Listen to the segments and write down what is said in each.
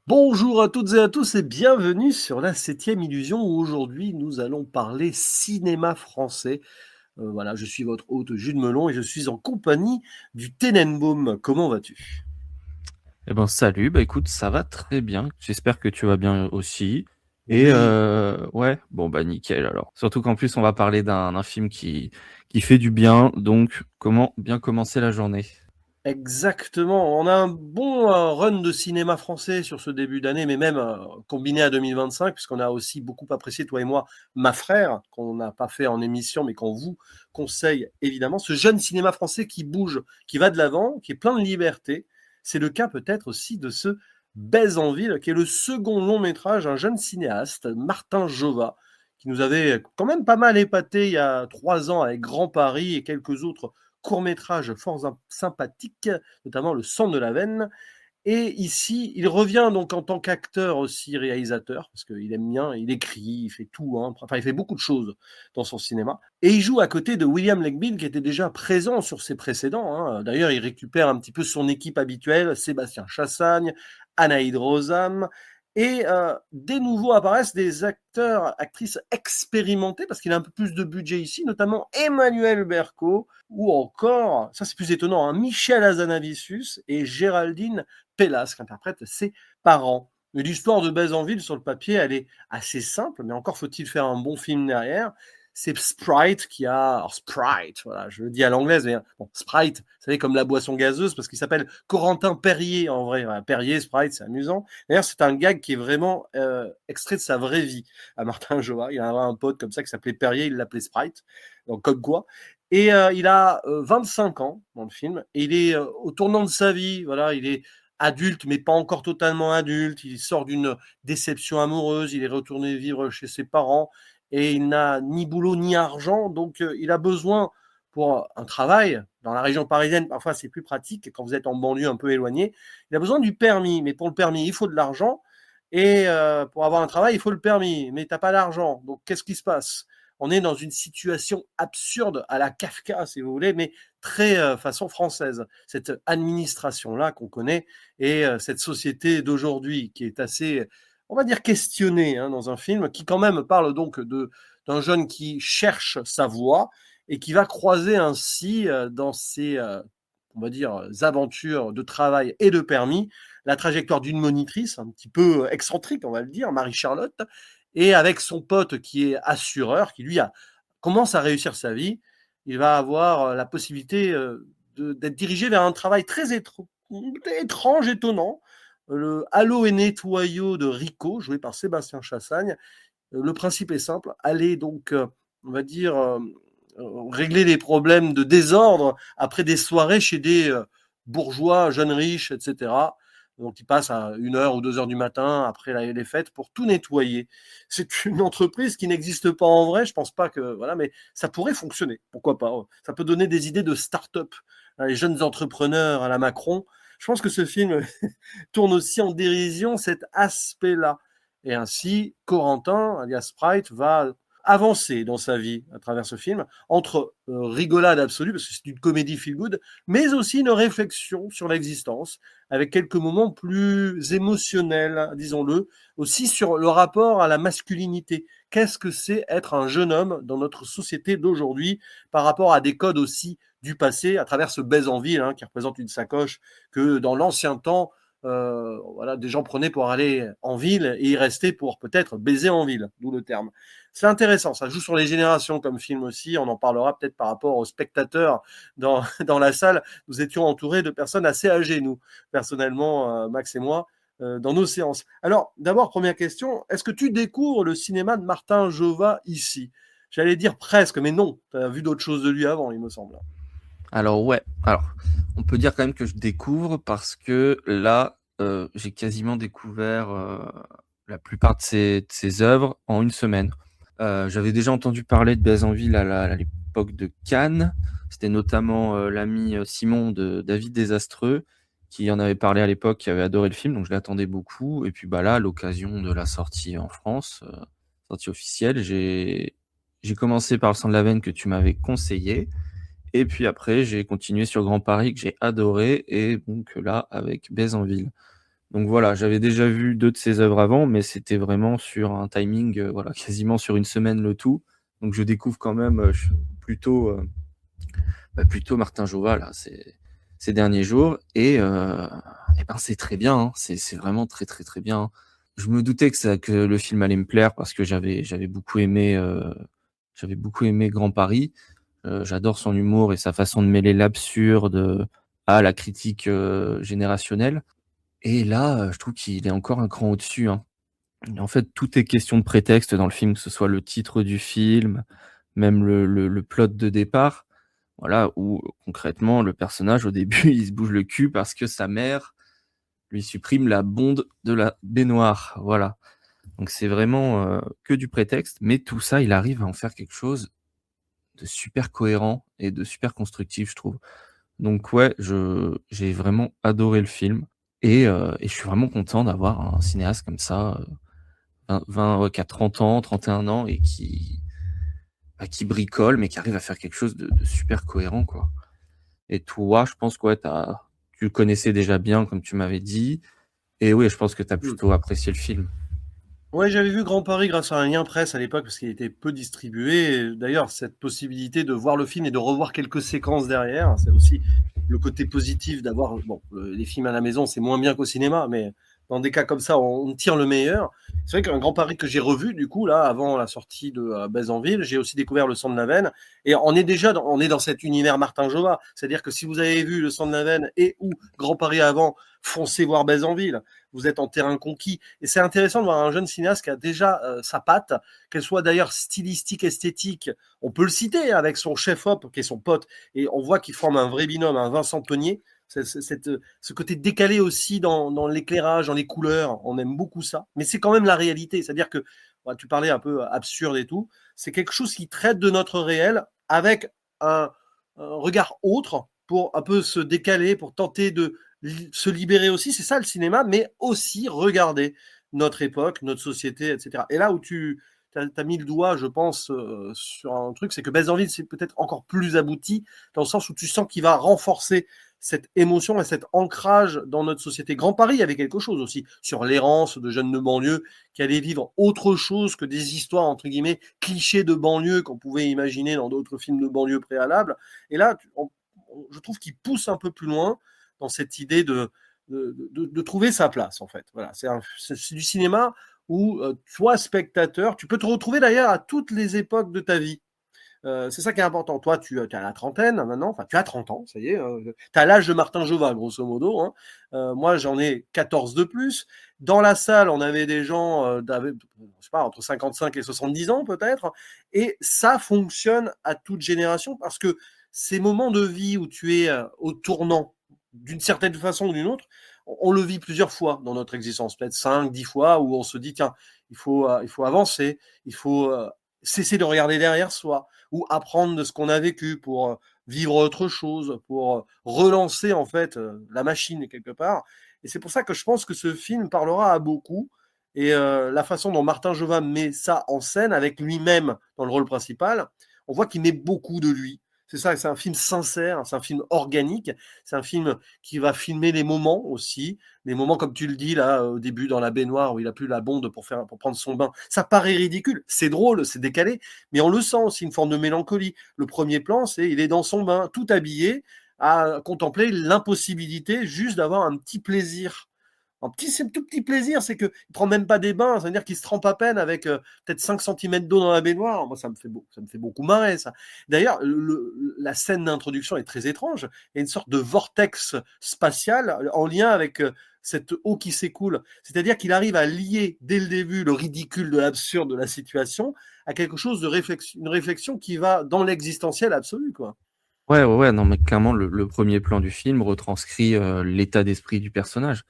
Bonjour à toutes et à tous et bienvenue sur la septième illusion où aujourd'hui nous allons parler cinéma français. Voilà, je suis votre hôte Jules Melon et je suis en compagnie du Tenenbaum. Comment vas-tu? Eh ben, salut, bah, écoute, ça va très bien. J'espère que tu vas bien aussi et Oui, ouais, bon, bah, nickel alors. Surtout qu'en plus, on va parler d'un film qui fait du bien, donc comment bien commencer la journée? exactement. On a un bon run de cinéma français sur ce début d'année, mais même combiné à 2025, puisqu'on a aussi beaucoup apprécié, toi et moi, Ma Frère, qu'on n'a pas fait en émission, mais qu'on vous conseille évidemment. Ce jeune cinéma français qui bouge, qui va de l'avant, qui est plein de liberté. C'est le cas peut-être aussi de ce Baise en ville, qui est le second long métrage d'un jeune cinéaste, Martin Jova, qui nous avait quand même pas mal épaté il y a 3 ans avec Grand Paris et quelques autres court-métrage fort sympathique, notamment Le sang de la veine. Et ici, il revient donc en tant qu'acteur aussi réalisateur, parce qu'il aime bien, il écrit, il fait tout, hein. Enfin, il fait beaucoup de choses dans son cinéma. Et il joue à côté de William Legbill, qui était déjà présent sur ses précédents, hein. D'ailleurs, il récupère un petit peu son équipe habituelle, Sébastien Chassagne, Anaïd Rosam, et des nouveaux apparaissent des acteurs, actrices expérimentés, parce qu'il a un peu plus de budget ici, notamment Emmanuel Berco, ou encore, ça c'est plus étonnant, hein, Michel Hazanavicius et Géraldine Pellas, qui interprète ses parents. Mais l'histoire de Baise en ville, sur le papier, elle est assez simple, mais encore faut-il faire un bon film derrière. C'est Sprite qui a... Alors Sprite, voilà, je le dis à l'anglaise, mais bon, Sprite, vous savez, comme la boisson gazeuse, parce qu'il s'appelle Corentin Perrier, en vrai. Voilà, Perrier, Sprite, c'est amusant. D'ailleurs, c'est un gag qui est vraiment extrait de sa vraie vie à Martin Joa. Il avait un pote comme ça qui s'appelait Perrier, il l'appelait Sprite, donc comme quoi. Et il a 25 ans dans le film, et il est au tournant de sa vie, voilà, il est adulte, mais pas encore totalement adulte. Il sort d'une déception amoureuse, il est retourné vivre chez ses parents et il n'a ni boulot ni argent, donc il a besoin pour un travail. Dans la région parisienne, parfois c'est plus pratique quand vous êtes en banlieue un peu éloignée. Il a besoin du permis, mais pour le permis, il faut de l'argent. Et pour avoir un travail, il faut le permis, mais tu n'as pas d'argent. Donc qu'est-ce qui se passe? On est dans une situation absurde à la Kafka, si vous voulez, mais très façon française. Cette administration-là qu'on connaît et cette société d'aujourd'hui qui est assez, on va dire, questionnée, hein, dans un film qui quand même parle donc d'un jeune qui cherche sa voie et qui va croiser ainsi dans ses, on va dire, aventures de travail et de permis, la trajectoire d'une monitrice, un petit peu excentrique, on va le dire, Marie-Charlotte, et avec son pote qui est assureur, qui lui commence à réussir sa vie, il va avoir la possibilité d'être dirigé vers un travail très étrange, étonnant. Le Halo et nettoyau de Rico, joué par Sébastien Chassagne. Le principe est simple, aller donc, on va dire, régler des problèmes de désordre après des soirées chez des bourgeois, jeunes riches, etc. Donc ils passent à 1 heure ou 2 heures du matin après les fêtes pour tout nettoyer. C'est une entreprise qui n'existe pas en vrai, je pense pas que voilà, mais ça pourrait fonctionner. Pourquoi pas? Ça peut donner des idées de start-up, hein, les jeunes entrepreneurs à la Macron. Je pense que ce film tourne aussi en dérision cet aspect-là. Et ainsi, Corentin, alias Sprite, va avancer dans sa vie à travers ce film, entre rigolade absolue, parce que c'est une comédie feel good, mais aussi une réflexion sur l'existence, avec quelques moments plus émotionnels, disons-le, aussi sur le rapport à la masculinité. Qu'est-ce que c'est être un jeune homme dans notre société d'aujourd'hui par rapport à des codes aussi du passé, à travers ce baise en ville, hein, qui représente une sacoche que dans l'ancien temps, voilà, des gens prenaient pour aller en ville et y rester pour peut-être baiser en ville, d'où le terme. C'est intéressant, ça joue sur les générations comme film aussi, on en parlera peut-être par rapport aux spectateurs dans, dans la salle. Nous étions entourés de personnes assez âgées, nous, personnellement, Max et moi, dans nos séances. Alors, d'abord, première question, est-ce que tu découvres le cinéma de Martin Jova ici? J'allais dire presque, mais non, tu as vu d'autres choses de lui avant, il me semble. Alors ouais, alors on peut dire quand même que je découvre parce que là, j'ai quasiment découvert, la plupart de ses œuvres en une semaine. J'avais déjà entendu parler de Bézanville à l'époque de Cannes. C'était notamment, l'ami, Simon de David Désastreux qui en avait parlé à l'époque, qui avait adoré le film, donc je l'attendais beaucoup et puis, bah, là, à l'occasion de la sortie en France, sortie officielle, j'ai commencé par Le sang de la veine que tu m'avais conseillé et puis après j'ai continué sur Grand Paris que j'ai adoré et donc là avec Bézanville. Donc voilà, j'avais déjà vu 2 de ses œuvres avant, mais c'était vraiment sur un timing, voilà, quasiment sur une semaine le tout. Donc je découvre quand même, plutôt, plutôt Martin Jova là, ces derniers jours et ben, c'est très bien, hein. C'est vraiment très, très, très bien. Je me doutais que le film allait me plaire parce que j'avais beaucoup aimé Grand Paris. J'adore son humour et sa façon de mêler l'absurde, à la critique, générationnelle et là, je trouve qu'il est encore un cran au-dessus, hein. En fait, tout est question de prétexte dans le film, que ce soit le titre du film, même le plot de départ. Voilà, où concrètement le personnage au début, il se bouge le cul parce que sa mère lui supprime la bonde de la baignoire, voilà. Donc c'est vraiment, que du prétexte, mais tout ça, il arrive à en faire quelque chose de super cohérent et de super constructif, je trouve. Donc ouais, je j'ai vraiment adoré le film et je suis vraiment content d'avoir un cinéaste comme ça, 20 ouais, qui a 30 ans, 31 ans et qui bricole, mais qui arrive à faire quelque chose de super cohérent, quoi. Et toi, je pense que ouais, tu le connaissais déjà bien comme tu m'avais dit et oui, je pense que tu as Mmh. plutôt apprécié le film. Ouais, j'avais vu Grand Paris grâce à un lien presse à l'époque parce qu'il était peu distribué. Et d'ailleurs, cette possibilité de voir le film et de revoir quelques séquences derrière, c'est aussi le côté positif d'avoir. Bon, les films à la maison, c'est moins bien qu'au cinéma, mais dans des cas comme ça, on tire le meilleur. C'est vrai qu'un Grand Paris que j'ai revu, du coup, là, avant la sortie de Baies en ville, j'ai aussi découvert Le Sang de la Veine. Et on est dans cet univers Martin Jova. C'est-à-dire que si vous avez vu Le Sang de la Veine et ou Grand Paris avant, foncez voir Baies en ville. Vous êtes en terrain conquis. Et c'est intéressant de voir un jeune cinéaste qui a déjà sa patte, qu'elle soit d'ailleurs stylistique, esthétique. On peut le citer avec son chef-op, qui est son pote, et on voit qu'il forme un vrai binôme, un Vincent Peunier. Ce côté décalé aussi dans l'éclairage, dans les couleurs, on aime beaucoup ça. Mais c'est quand même la réalité. C'est-à-dire que, tu parlais un peu absurde et tout, c'est quelque chose qui traite de notre réel avec un regard autre pour un peu se décaler, pour tenter de se libérer aussi, c'est ça le cinéma, mais aussi regarder notre époque, notre société, etc. Et là où tu as mis le doigt, je pense, sur un truc, c'est que Baies en ville, c'est peut-être encore plus abouti, dans le sens où tu sens qu'il va renforcer cette émotion et cet ancrage dans notre société. Grand Paris, il y avait quelque chose aussi sur l'errance de jeunes de banlieue qui allaient vivre autre chose que des histoires, entre guillemets, clichés de banlieue qu'on pouvait imaginer dans d'autres films de banlieue préalables. Et là, je trouve qu'il pousse un peu plus loin dans cette idée de trouver sa place, en fait. Voilà, c'est du cinéma où toi, spectateur, tu peux te retrouver d'ailleurs à toutes les époques de ta vie. C'est ça qui est important. Toi, tu as la trentaine maintenant, enfin, tu as 30 ans, ça y est. Tu as l'âge de Martin Jova, grosso modo. Hein. Moi, j'en ai 14 de plus. Dans la salle, on avait des gens je sais pas, entre 55 et 70 ans, peut-être. Et ça fonctionne à toute génération parce que ces moments de vie où tu es au tournant, d'une certaine façon ou d'une autre, on le vit plusieurs fois dans notre existence, peut-être 5, 10 fois, où on se dit, tiens, il faut avancer, il faut cesser de regarder derrière soi, ou apprendre de ce qu'on a vécu pour vivre autre chose, pour relancer en fait la machine quelque part. Et c'est pour ça que je pense que ce film parlera à beaucoup. Et la façon dont Martin Jova met ça en scène avec lui-même dans le rôle principal, on voit qu'il met beaucoup de lui. C'est ça, c'est un film sincère, c'est un film organique, c'est un film qui va filmer les moments aussi, les moments comme tu le dis là au début dans la baignoire où il a plus la bonde pour prendre son bain. Ça paraît ridicule, c'est drôle, c'est décalé, mais on le sent aussi une forme de mélancolie. Le premier plan, c'est il est dans son bain, tout habillé, à contempler l'impossibilité juste d'avoir un petit plaisir. C'est un tout petit plaisir, c'est qu'il ne prend même pas des bains, c'est-à-dire qu'il se trempe à peine avec peut-être 5 cm d'eau dans la baignoire. Moi, ça me fait beaucoup marrer, ça. D'ailleurs, la scène d'introduction est très étrange. Il y a une sorte de vortex spatial en lien avec cette eau qui s'écoule. C'est-à-dire qu'il arrive à lier dès le début le ridicule de l'absurde de la situation à quelque chose de réflexion, une réflexion qui va dans l'existentiel absolu, quoi. Ouais, ouais, ouais, non, mais clairement, le 1er plan du film retranscrit, l'état d'esprit du personnage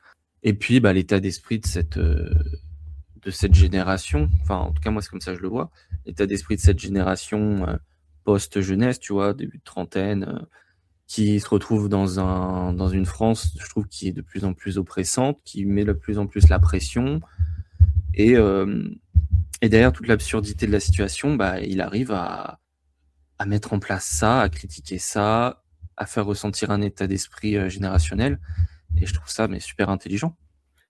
et puis, bah, l'état d'esprit de cette génération. Enfin, en tout cas, moi, c'est comme ça que je le vois. L'état d'esprit de cette génération, post-jeunesse, tu vois? Début de trentaine, qui se retrouve dans une France, je trouve, qui est de plus en plus oppressante, qui met de plus en plus la pression et hem et derrière toute l'absurdité de la situation, bah, il arrive à mettre en place ça, à critiquer ça, à faire ressentir un état d'esprit, générationnel et je trouve ça, mais super intelligent.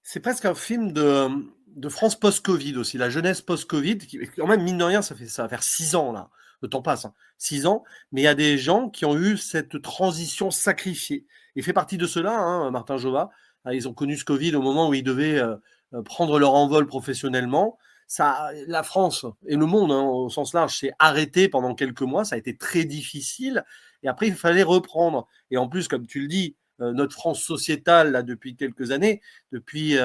C'est presque un film de France post-Covid aussi, la jeunesse post-Covid, qui quand même, mine de rien, ça va faire 6 ans là, le temps passe, hein, 6 ans, mais il y a des gens qui ont eu cette transition sacrifiée. Il fait partie de ceux-là, hein, Martin Jova. Ils ont connu ce Covid au moment où ils devaient prendre leur envol professionnellement. Ça, la France et le monde, hein, au sens large, s'est arrêté pendant quelques mois. Ça a été très difficile. Et après, il fallait reprendre. Et en plus, comme tu le dis, notre France sociétale, là, depuis quelques années, depuis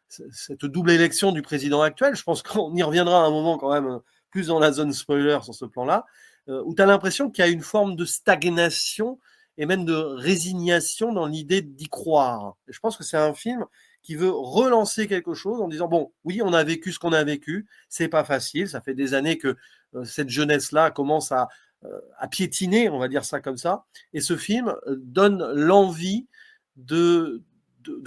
cette double élection du président actuel, je pense qu'on y reviendra à un moment quand même, plus dans la zone spoiler sur ce plan-là, où tu as l'impression qu'il y a une forme de stagnation et même de résignation dans l'idée d'y croire. Et je pense que c'est un film qui veut relancer quelque chose en disant, bon, oui, on a vécu ce qu'on a vécu, c'est pas facile, ça fait des années que cette jeunesse-là commence à piétiner, on va dire ça comme ça, et ce film donne l'envie de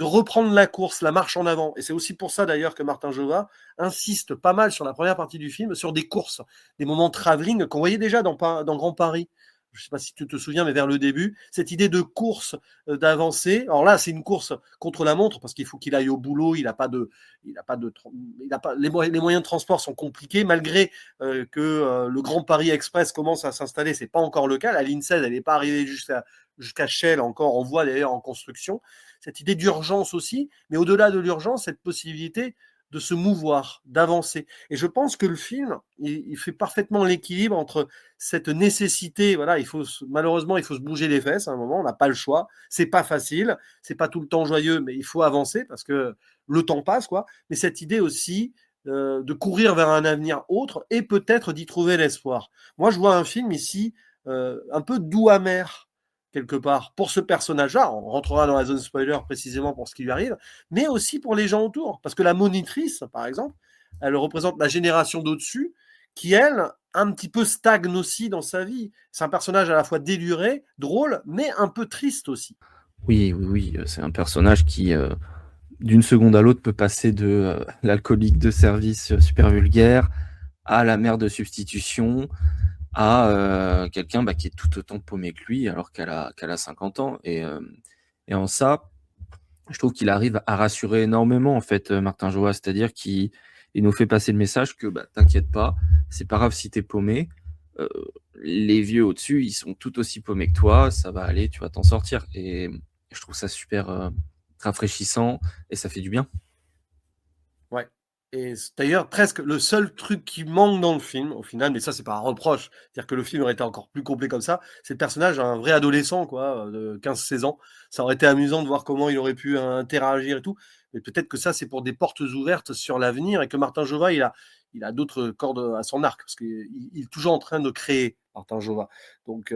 reprendre la course, la marche en avant. Et c'est aussi pour ça d'ailleurs que Martin Jova insiste pas mal sur la première partie du film, sur des courses, des moments travelling qu'on voyait déjà dans Grand Paris. Je ne sais pas si tu te souviens, mais vers le début, cette idée de course, d'avancer. Alors là, c'est une course contre la montre parce qu'il faut qu'il aille au boulot. Il n'a pas de, les moyens de transport sont compliqués malgré que le Grand Paris Express commence à s'installer. C'est pas encore le cas. La ligne 16, elle n'est pas arrivée jusqu'à Chelles encore. On voit d'ailleurs en construction cette idée d'urgence aussi, mais au-delà de l'urgence, cette possibilité de se mouvoir, d'avancer. Et je pense que le film, il fait parfaitement l'équilibre entre cette nécessité, voilà, malheureusement, il faut se bouger les fesses à un moment, on n'a pas le choix, c'est pas facile, c'est pas tout le temps joyeux, mais il faut avancer parce que le temps passe, quoi. Mais cette idée aussi de courir vers un avenir autre et peut-être d'y trouver l'espoir. Moi, je vois un film ici un peu doux amer quelque part pour ce personnage-là. On rentrera dans la zone spoiler précisément pour ce qui lui arrive, mais aussi pour les gens autour. Parce que la monitrice, par exemple, elle représente la génération d'au-dessus qui, elle, un petit peu stagne aussi dans sa vie. C'est un personnage à la fois déluré, drôle, mais un peu triste aussi. Oui, oui, oui, c'est un personnage qui, d'une seconde à l'autre, peut passer de l'alcoolique de service super vulgaire à la mère de substitution, à quelqu'un qui est tout autant paumé que lui alors qu'elle a 50 ans. Et en ça, je trouve qu'il arrive à rassurer énormément, en fait, Martin Joas. C'est-à-dire qu'il nous fait passer le message que t'inquiète pas, c'est pas grave si t'es paumé. Les vieux au-dessus, ils sont tout aussi paumés que toi, ça va aller, tu vas t'en sortir. Et je trouve ça super rafraîchissant et ça fait du bien. Ouais. Et d'ailleurs presque le seul truc qui manque dans le film, au final, mais ça c'est pas un reproche, c'est-à-dire que le film aurait été encore plus complet comme ça, c'est le personnage d'un vrai adolescent, quoi, de 15-16 ans. Ça aurait été amusant de voir comment il aurait pu interagir et tout, mais peut-être que ça c'est pour des portes ouvertes sur l'avenir et que Martin Jova, il a d'autres cordes à son arc, parce qu'il est toujours en train de créer, Martin Jova. Donc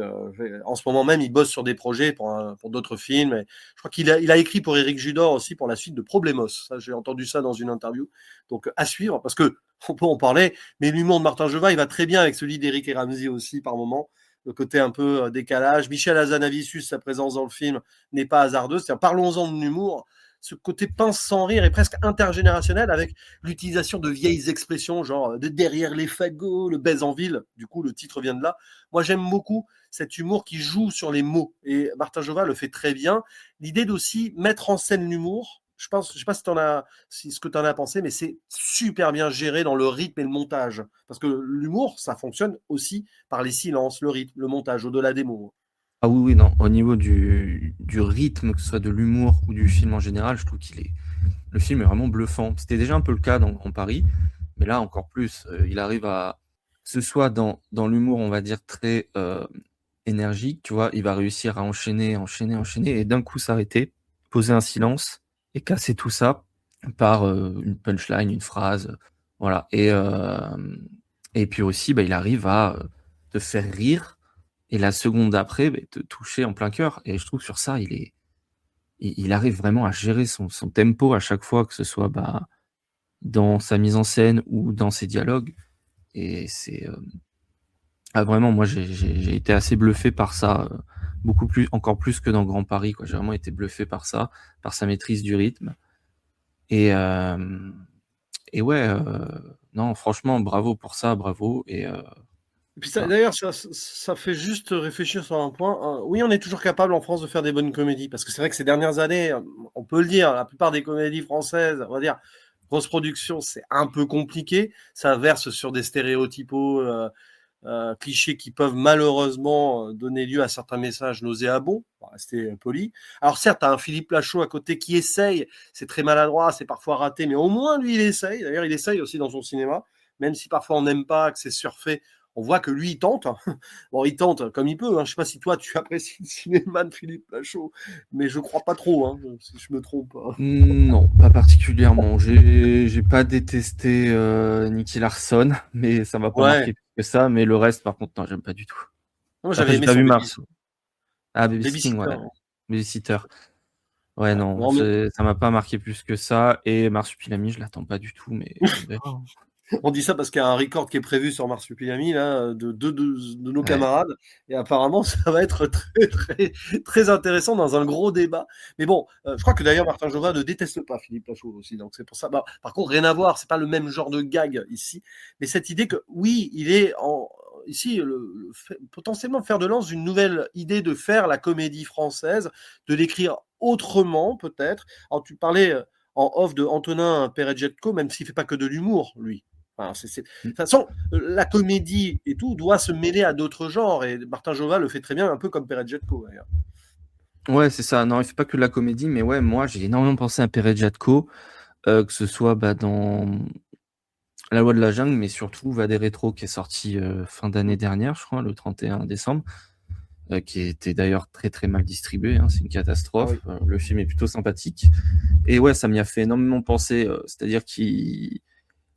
en ce moment même, il bosse sur des projets pour d'autres films. Et je crois qu'il a écrit pour Éric Judor aussi pour la suite de Problemos. Ça, j'ai entendu ça dans une interview. Donc à suivre, parce que on peut en parler, mais l'humour de Martin Jova, il va très bien avec celui d'Éric et Ramsey aussi par moment. Le côté un peu décalage. Michel Hazanavicius, sa présence dans le film n'est pas hasardeuse. Parlons-en de l'humour. Ce côté pince sans rire est presque intergénérationnel avec l'utilisation de vieilles expressions, genre de derrière les fagots, le baise en ville. Du coup, le titre vient de là. Moi, j'aime beaucoup cet humour qui joue sur les mots. Et Martin Jova le fait très bien. L'idée d'aussi mettre en scène l'humour, je sais pas si ce que tu en as pensé, mais c'est super bien géré dans le rythme et le montage. Parce que l'humour, ça fonctionne aussi par les silences, le rythme, le montage, au-delà des mots. Ah oui, oui, non, au niveau du rythme, que ce soit de l'humour ou du film en général, je trouve le film est vraiment bluffant. C'était déjà un peu le cas dans Grand Paris, mais là encore plus. Il arrive à, que ce soit dans l'humour, on va dire, très énergique, tu vois, il va réussir à enchaîner, enchaîner, enchaîner, et d'un coup s'arrêter, poser un silence, et casser tout ça par une punchline, une phrase, voilà. Et puis aussi, il arrive à te faire rire, et la seconde d'après, te toucher en plein cœur. Et je trouve que sur ça, il arrive vraiment à gérer son tempo à chaque fois, que ce soit dans sa mise en scène ou dans ses dialogues. Et c'est vraiment, moi j'ai été assez bluffé par ça, beaucoup plus, encore plus que dans Grand Paris, quoi. J'ai vraiment été bluffé par ça, par sa maîtrise du rythme. Et, ouais, non, franchement, bravo pour ça, bravo. Et puis Enfin, d'ailleurs, ça fait juste réfléchir sur un point. Oui, on est toujours capable en France de faire des bonnes comédies, parce que c'est vrai que ces dernières années, on peut le dire, la plupart des comédies françaises, on va dire, grosse production, c'est un peu compliqué. Ça verse sur des stéréotypos, clichés qui peuvent malheureusement donner lieu à certains messages nauséabonds, pour rester poli. Alors certes, tu as un Philippe Lachaud à côté qui essaye, c'est très maladroit, c'est parfois raté, mais au moins lui, il essaye. D'ailleurs, il essaye aussi dans son cinéma, même si parfois on n'aime pas, que c'est surfait. On voit que lui, il tente. Bon, il tente comme il peut. Hein. Je sais pas si toi, tu apprécies le cinéma de Philippe Lachaud, mais je crois pas trop, hein, si je me trompe. non, pas particulièrement. J'ai pas détesté Nicky Larson, mais ça m'a pas Ouais. marqué plus que ça. Mais le reste, par contre, non, j'aime pas du tout. Moi, Enfin, j'avais j'ai aimé pas son vu Mars. Ah, Babysitting, babysitter. ouais. Babysitter. Ouais, Ouais. non, Bon, mais ça m'a pas marqué plus que ça. Et Marsupilami, je l'attends pas du tout, mais on verra. Hein. on dit ça parce qu'il y a un record qui est prévu sur Marsupilami là, de deux de nos Ouais. camarades, et apparemment ça va être très très très intéressant dans un gros débat. Mais bon, je crois que d'ailleurs Martin Jobin ne déteste pas Philippe Lachaud aussi, donc c'est pour ça. Bah, par contre, rien à voir, c'est pas le même genre de gag ici, mais cette idée que oui, il est ici potentiellement fer de lance d'une nouvelle idée de faire la comédie française, de l'écrire autrement peut-être. Alors tu parlais en off de Antonin Peredjetko, même s'il fait pas que de l'humour, lui. Enfin, de toute façon, la comédie et tout doit se mêler à d'autres genres, et Martin Jova le fait très bien, un peu comme Peredjetko d'ailleurs. Ouais, c'est ça. Non, il fait pas que de la comédie, mais ouais, moi, j'ai énormément pensé à Peredjatko, que ce soit dans La loi de la jungle, mais surtout Va des rétros, qui est sorti fin d'année dernière, je crois, le 31 décembre, qui était d'ailleurs très très mal distribué. Hein, c'est une Ah catastrophe. oui. Le film est plutôt sympathique. Et ouais, ça m'y a fait énormément penser. C'est-à-dire que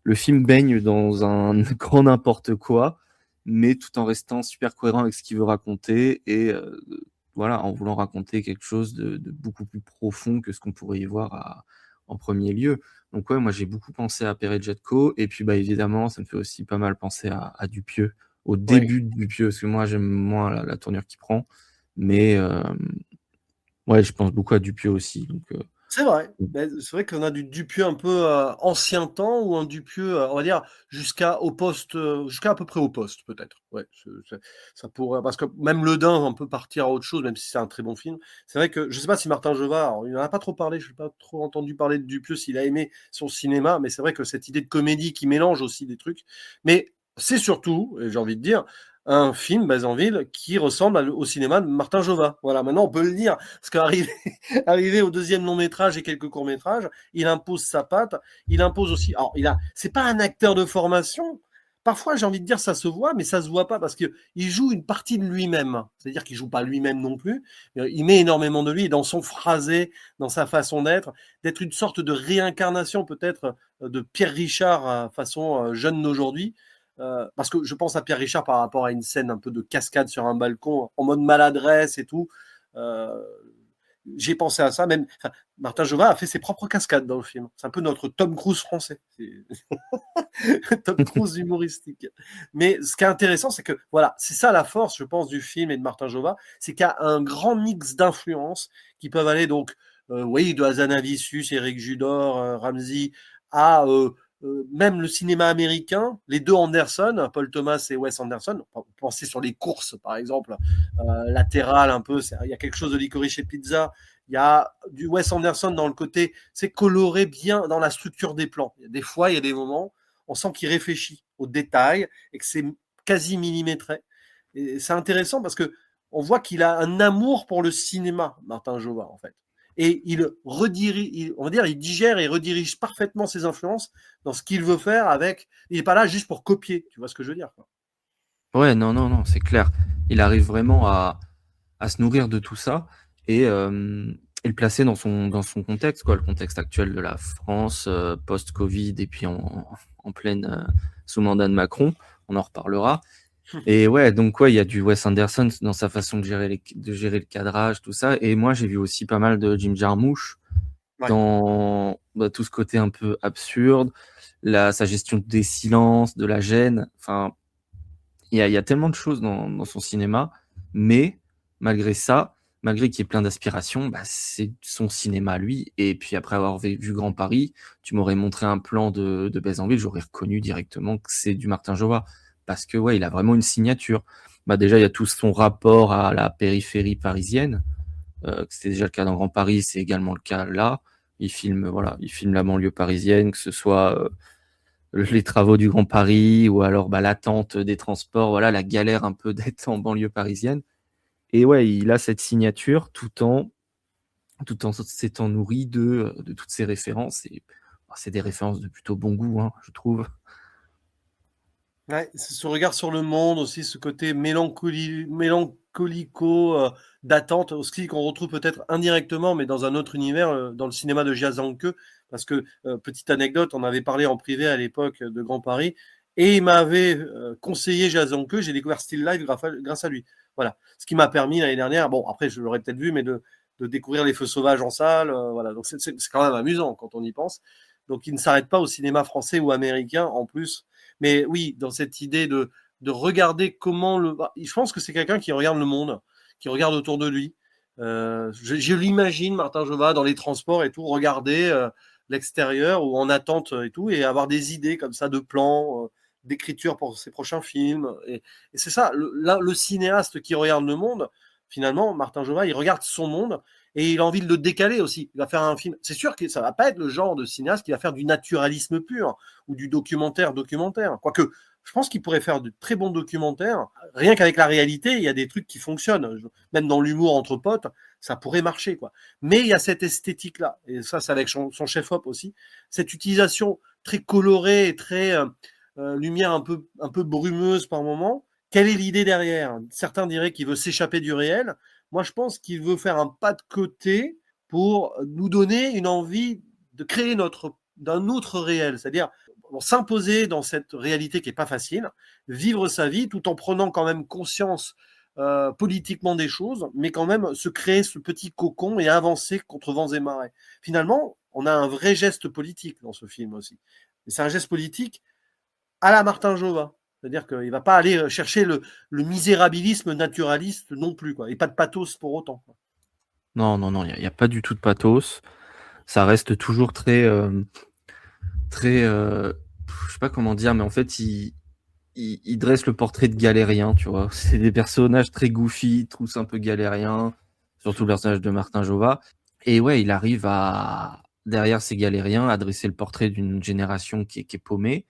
le film baigne dans un grand n'importe quoi, mais tout en restant super cohérent avec ce qu'il veut raconter et voilà, en voulant raconter quelque chose de beaucoup plus profond que ce qu'on pourrait y voir en premier lieu. Donc ouais, moi j'ai beaucoup pensé à Peredjatko et puis bah évidemment ça me fait aussi pas mal penser à Dupieux, au Oui. début de Dupieux, parce que moi j'aime moins la tournure qu'il prend, mais ouais, je pense beaucoup à Dupieux aussi. Donc, C'est vrai. C'est vrai qu'on a du Dupieux un peu ancien temps, ou un Dupieux, on va dire, jusqu'à à peu près au poste, peut-être. Ouais, ça pourrait, parce que même Le Dain, on peut partir à autre chose, même si c'est un très bon film. C'est vrai que je sais pas si Martin Jova, alors, il n'en a pas trop parlé, je n'ai pas trop entendu parler de Dupieux, s'il a aimé son cinéma, mais c'est vrai que cette idée de comédie qui mélange aussi des trucs. Mais c'est surtout, et j'ai envie de dire, un film, Bazanville, qui ressemble au cinéma de Martin Jova. Voilà, maintenant on peut le dire, parce qu'arrivé arrivé au deuxième long métrage et quelques courts métrages, il impose sa patte, il impose aussi. Alors, c'est pas un acteur de formation. Parfois, j'ai envie de dire, ça se voit, mais ça se voit pas parce que il joue une partie de lui-même. C'est-à-dire qu'il joue pas lui-même non plus. Il met énormément de lui dans son phrasé, dans sa façon d'être une sorte de réincarnation peut-être de Pierre Richard façon jeune d'aujourd'hui. Parce que je pense à Pierre Richard par rapport à une scène un peu de cascade sur un balcon en mode maladresse et tout. Euh, j'ai pensé à ça. Même enfin, Martin Jova a fait ses propres cascades dans le film. C'est un peu notre Tom Cruise français. Tom Cruise humoristique. Mais ce qui est intéressant, c'est que voilà, c'est ça la force, je pense, du film et de Martin Jova, c'est qu'il y a un grand mix d'influences qui peuvent aller donc, oui, de Hazanavicius, Éric Judor, Ramsey, à même le cinéma américain, les deux Anderson, Paul Thomas et Wes Anderson. Pensez sur les courses, par exemple, latérales un peu. Il y a quelque chose de Licorice et Pizza. Il y a du Wes Anderson dans le côté, c'est coloré bien dans la structure des plans. Des fois, il y a des moments, on sent qu'il réfléchit aux détails et que c'est quasi millimétré. Et c'est intéressant parce que on voit qu'il a un amour pour le cinéma, Martin Jova, en fait. Et il redirige, on va dire, il digère et redirige parfaitement ses influences dans ce qu'il veut faire avec. Il n'est pas là juste pour copier, tu vois ce que je veux dire, quoi. ouais, non, non, non, c'est clair. Il arrive vraiment à se nourrir de tout ça et le placer dans son contexte, quoi, le contexte actuel de la France, post-Covid et puis en pleine sous mandat de Macron. On en reparlera. Et ouais, donc ouais, il y a du Wes Anderson dans sa façon de gérer le cadrage, tout ça. Et moi, j'ai vu aussi pas mal de Jim Jarmusch Ouais. dans tout ce côté un peu absurde, sa gestion des silences, de la gêne. Enfin, il y a tellement de choses dans son cinéma, mais malgré ça, malgré qu'il y ait plein d'aspirations, bah, c'est son cinéma lui. Et puis après avoir vu Grand Paris, tu m'aurais montré un plan de Bézanville, j'aurais reconnu directement que c'est du Martin Jova. parce que ouais, il a vraiment une signature. Bah déjà, il y a tout son rapport à la périphérie parisienne. C'était déjà le cas dans Grand Paris, c'est également le cas là. Il filme la banlieue parisienne, que ce soit les travaux du Grand Paris ou alors l'attente des transports, voilà, la galère un peu d'être en banlieue parisienne. Et ouais, il a cette signature tout en s'étant nourri de toutes ces références. Et c'est des références de plutôt bon goût, hein, je trouve. Ouais, c'est ce regard sur le monde aussi, ce côté mélancolico, d'attente aussi qu'on retrouve peut-être indirectement, mais dans un autre univers, dans le cinéma de Jazanke. Parce que, petite anecdote, on avait parlé en privé à l'époque de Grand Paris et il m'avait, conseillé Jazanke. J'ai découvert Still Life grâce à lui. Voilà. Ce qui m'a permis l'année dernière, bon après je l'aurais peut-être vu, mais de découvrir Les Feux sauvages en salle, voilà. Donc c'est quand même amusant quand on y pense. Donc il ne s'arrête pas au cinéma français ou américain en plus. Mais oui, dans cette idée de regarder comment je pense que c'est quelqu'un qui regarde le monde, qui regarde autour de lui. Je l'imagine, Martin Jova, dans les transports et tout, regarder l'extérieur ou en attente et tout, et avoir des idées comme ça de plans, d'écriture pour ses prochains films. Et c'est ça, le cinéaste qui regarde le monde, finalement, Martin Jova, il regarde son monde et il a envie de le décaler aussi. Il va faire un film. C'est sûr que ça va pas être le genre de cinéaste qui va faire du naturalisme pur ou du documentaire. Quoique, je pense qu'il pourrait faire de très bons documentaires. Rien qu'avec la réalité, il y a des trucs qui fonctionnent. Même dans l'humour entre potes, ça pourrait marcher, quoi. Mais il y a cette esthétique-là. Et ça, c'est avec son chef-op aussi. Cette utilisation très colorée et très lumière un peu brumeuse par moment. Quelle est l'idée derrière? Certains diraient qu'il veut s'échapper du réel. Moi, je pense qu'il veut faire un pas de côté pour nous donner une envie de créer d'un autre réel, c'est-à-dire s'imposer dans cette réalité qui est pas facile, vivre sa vie tout en prenant quand même conscience politiquement des choses, mais quand même se créer ce petit cocon et avancer contre vents et marées. Finalement, on a un vrai geste politique dans ce film aussi. Et c'est un geste politique à la Martin Jova. C'est-à-dire qu'il ne va pas aller chercher le misérabilisme naturaliste non plus, quoi. Et pas de pathos pour autant. Non, non, non, il y a pas du tout de pathos. Ça reste toujours très, je sais pas comment dire, mais en fait, il dresse le portrait de galérien, tu vois? C'est des personnages très goofy, tous un peu galériens, surtout le personnage de Martin Jova. Et ouais, il arrive à, derrière ces galériens, à dresser le portrait d'une génération qui est paumée,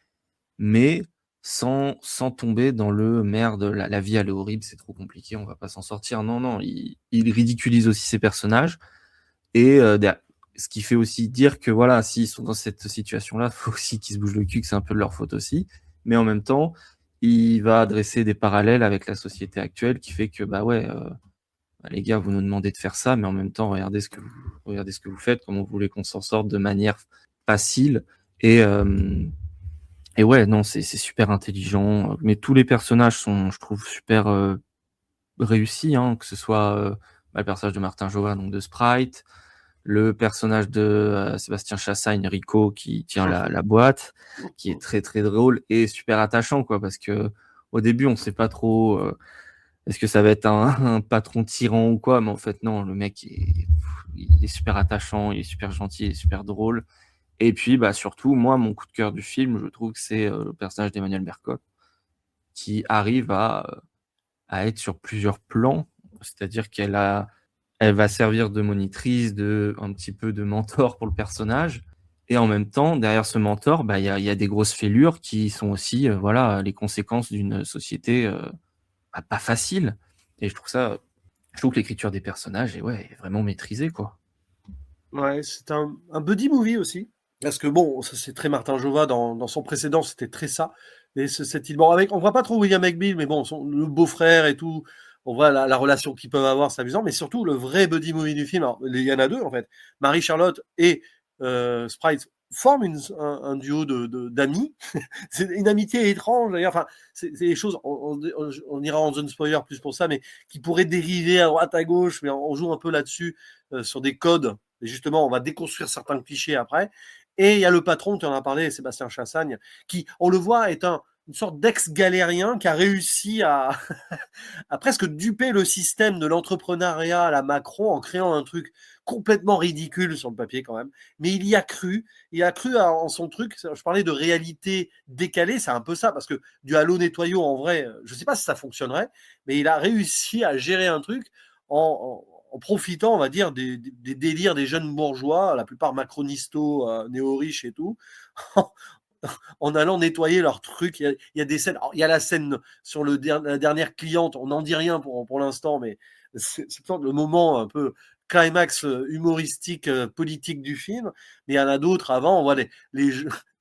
mais sans tomber dans le merde, la vie elle est horrible, c'est trop compliqué, on va pas s'en sortir. Non, non, il ridiculise aussi ses personnages et ce qui fait aussi dire que voilà, s'ils sont dans cette situation-là, faut aussi qu'ils se bougent le cul, que c'est un peu de leur faute aussi. Mais en même temps, il va adresser des parallèles avec la société actuelle qui fait que bah ouais, les gars, vous nous demandez de faire ça, mais en même temps, regardez ce que vous faites, comment vous voulez qu'on s'en sorte de manière facile. Et, et ouais, non, c'est super intelligent. Mais tous les personnages sont, je trouve, super réussis, hein, que ce soit le personnage de Martin Jova, donc de Sprite, le personnage de Sébastien Chassagne, Rico, qui tient la boîte, qui est très très drôle et super attachant, quoi, parce que au début, on sait pas trop est-ce que ça va être un patron tyran ou quoi, mais en fait non, le mec il est super attachant, il est super gentil, il est super drôle. Et puis bah surtout, moi, mon coup de cœur du film, je trouve que c'est le personnage d'Emmanuel Bercotte, qui arrive à être sur plusieurs plans, c'est-à-dire elle va servir de monitrice, un petit peu de mentor pour le personnage. Et en même temps, derrière ce mentor, bah, il y a des grosses fêlures qui sont aussi, voilà, les conséquences d'une société pas facile. Et je trouve que l'écriture des personnages est vraiment maîtrisée, quoi. Ouais, c'est un buddy movie aussi. Parce que bon, ça, c'est très Martin Jova dans son précédent, c'était très ça. Mais cette île, bon, on voit pas trop William McBeal, mais bon, le beau-frère et tout, on voit la relation qu'ils peuvent avoir, c'est amusant. Mais surtout, le vrai buddy movie du film, alors, il y en a deux en fait. Marie-Charlotte et Sprite forment un duo d'amis. C'est une amitié étrange d'ailleurs. Enfin, c'est des choses, on ira en zone spoiler plus pour ça, mais qui pourraient dériver à droite, à gauche. Mais on joue un peu là-dessus, sur des codes. Et justement, on va déconstruire certains clichés après. Et il y a le patron, tu en as parlé, Sébastien Chassagne, qui, on le voit, est une sorte d'ex-galérien qui a réussi à presque duper le système de l'entrepreneuriat à la Macron en créant un truc complètement ridicule sur le papier quand même, mais il y a cru. Il a cru en son truc. Je parlais de réalité décalée, c'est un peu ça, parce que du halo nettoyau, en vrai, je sais pas si ça fonctionnerait, mais il a réussi à gérer un truc en profitant, on va dire, des délires des jeunes bourgeois, la plupart macronisto, néo-riches et tout, en allant nettoyer leurs trucs. Il y a des scènes. Alors, il y a la scène sur la dernière cliente. On n'en dit rien pour l'instant, mais c'est le moment un peu climax humoristique, politique du film. Mais il y en a d'autres avant. On voit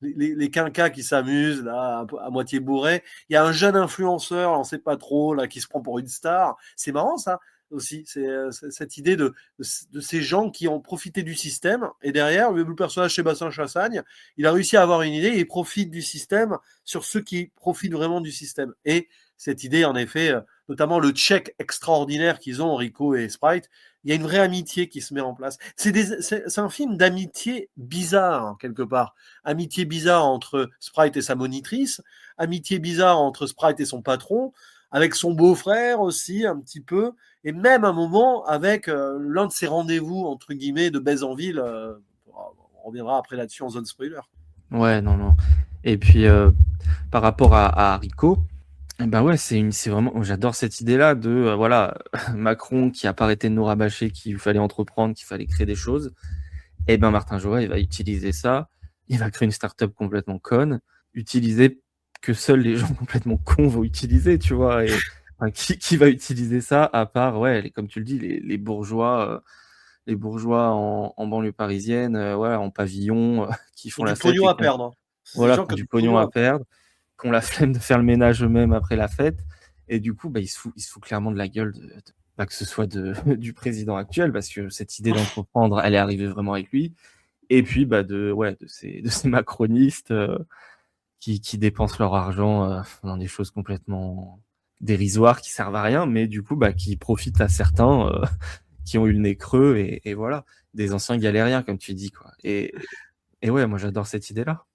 les quinquas qui s'amusent là, à moitié bourrés. Il y a un jeune influenceur, on ne sait pas trop, là, qui se prend pour une star. C'est marrant ça aussi. C'est cette idée de ces gens qui ont profité du système. Et derrière, le personnage Sébastien Chassagne, il a réussi à avoir une idée et il profite du système sur ceux qui profitent vraiment du système. Et cette idée, en effet, notamment le check extraordinaire qu'ils ont, Rico et Sprite, il y a une vraie amitié qui se met en place. C'est un film d'amitié bizarre, hein, quelque part. Amitié bizarre entre Sprite et sa monitrice, amitié bizarre entre Sprite et son patron, avec son beau-frère aussi, un petit peu, et même un moment avec l'un de ses rendez-vous, entre guillemets, de baise en ville. On reviendra après là-dessus en zone spoiler. Ouais, non. Et puis, par rapport à Rico, eh ben ouais, c'est vraiment, j'adore cette idée-là de, voilà, Macron qui a pas arrêté de nous rabâcher qu'il fallait entreprendre, qu'il fallait créer des choses. Et ben Martin Jovet, il va utiliser ça, il va créer une start-up complètement conne, utiliser que seuls les gens complètement cons vont utiliser, tu vois. Et enfin, qui va utiliser ça à part, ouais, comme tu le dis, les bourgeois, en banlieue parisienne, ouais, en pavillon, qui font la Du fête pognon et à perdre. C'est des voilà, gens qui ont qui ont du du pognon à perdre, qui ont la flemme de faire le ménage eux-mêmes après la fête. Et du coup, bah, il se fout clairement de la gueule bah, que ce soit du président actuel, parce que cette idée d'entreprendre, elle est arrivée vraiment avec lui. Et puis, bah, de ces macronistes qui dépensent leur argent dans des choses complètement dérisoires, qui servent à rien, mais du coup, bah, qui profitent à certains qui ont eu le nez creux, et voilà, des anciens galériens, comme tu dis, quoi. Et ouais, moi, j'adore cette idée-là.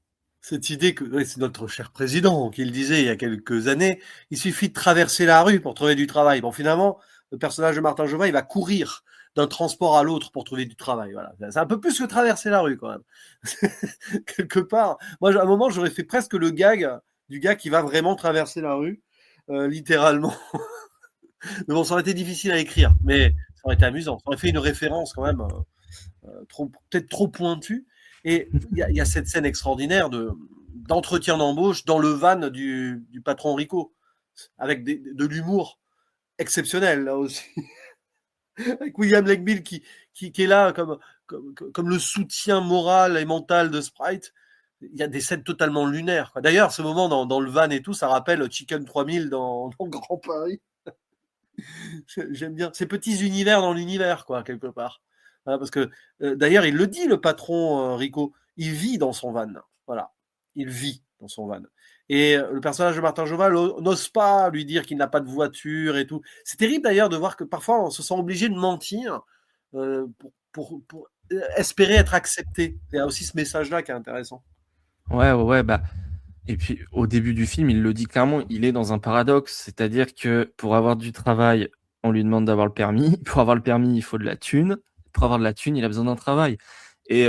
Cette idée que ouais, c'est notre cher président qui le disait il y a quelques années, il suffit de traverser la rue pour trouver du travail. Bon, finalement, le personnage de Martin Jovin, il va courir d'un transport à l'autre pour trouver du travail. Voilà. C'est un peu plus que traverser la rue, quand même. Quelque part. Moi, à un moment, j'aurais fait presque le gag du gars qui va vraiment traverser la rue, littéralement. Mais bon, ça aurait été difficile à écrire, mais ça aurait été amusant. Ça aurait fait une référence quand même peut-être trop pointue. Et il y a cette scène extraordinaire d'entretien d'embauche dans le van du patron Rico, avec de l'humour exceptionnel là aussi, avec William Legbill qui est là comme le soutien moral et mental de Sprite. Il y a des scènes totalement lunaires. D'ailleurs, ce moment dans le van et tout, ça rappelle Chicken 3000 dans Grand Paris. J'aime bien ces petits univers dans l'univers, quoi, quelque part. Voilà, parce que d'ailleurs, il le dit, le patron Rico, il vit dans son van. Voilà, il vit dans son van. Et le personnage de Martin Joval n'ose pas lui dire qu'il n'a pas de voiture et tout. C'est terrible d'ailleurs de voir que parfois on se sent obligé de mentir pour espérer être accepté. Il y a aussi ce message-là qui est intéressant. Ouais, bah, et puis au début du film, il le dit clairement, il est dans un paradoxe, c'est-à-dire que pour avoir du travail, on lui demande d'avoir le permis. Pour avoir le permis, il faut de la thune. Pour avoir de la thune, il a besoin d'un travail. Et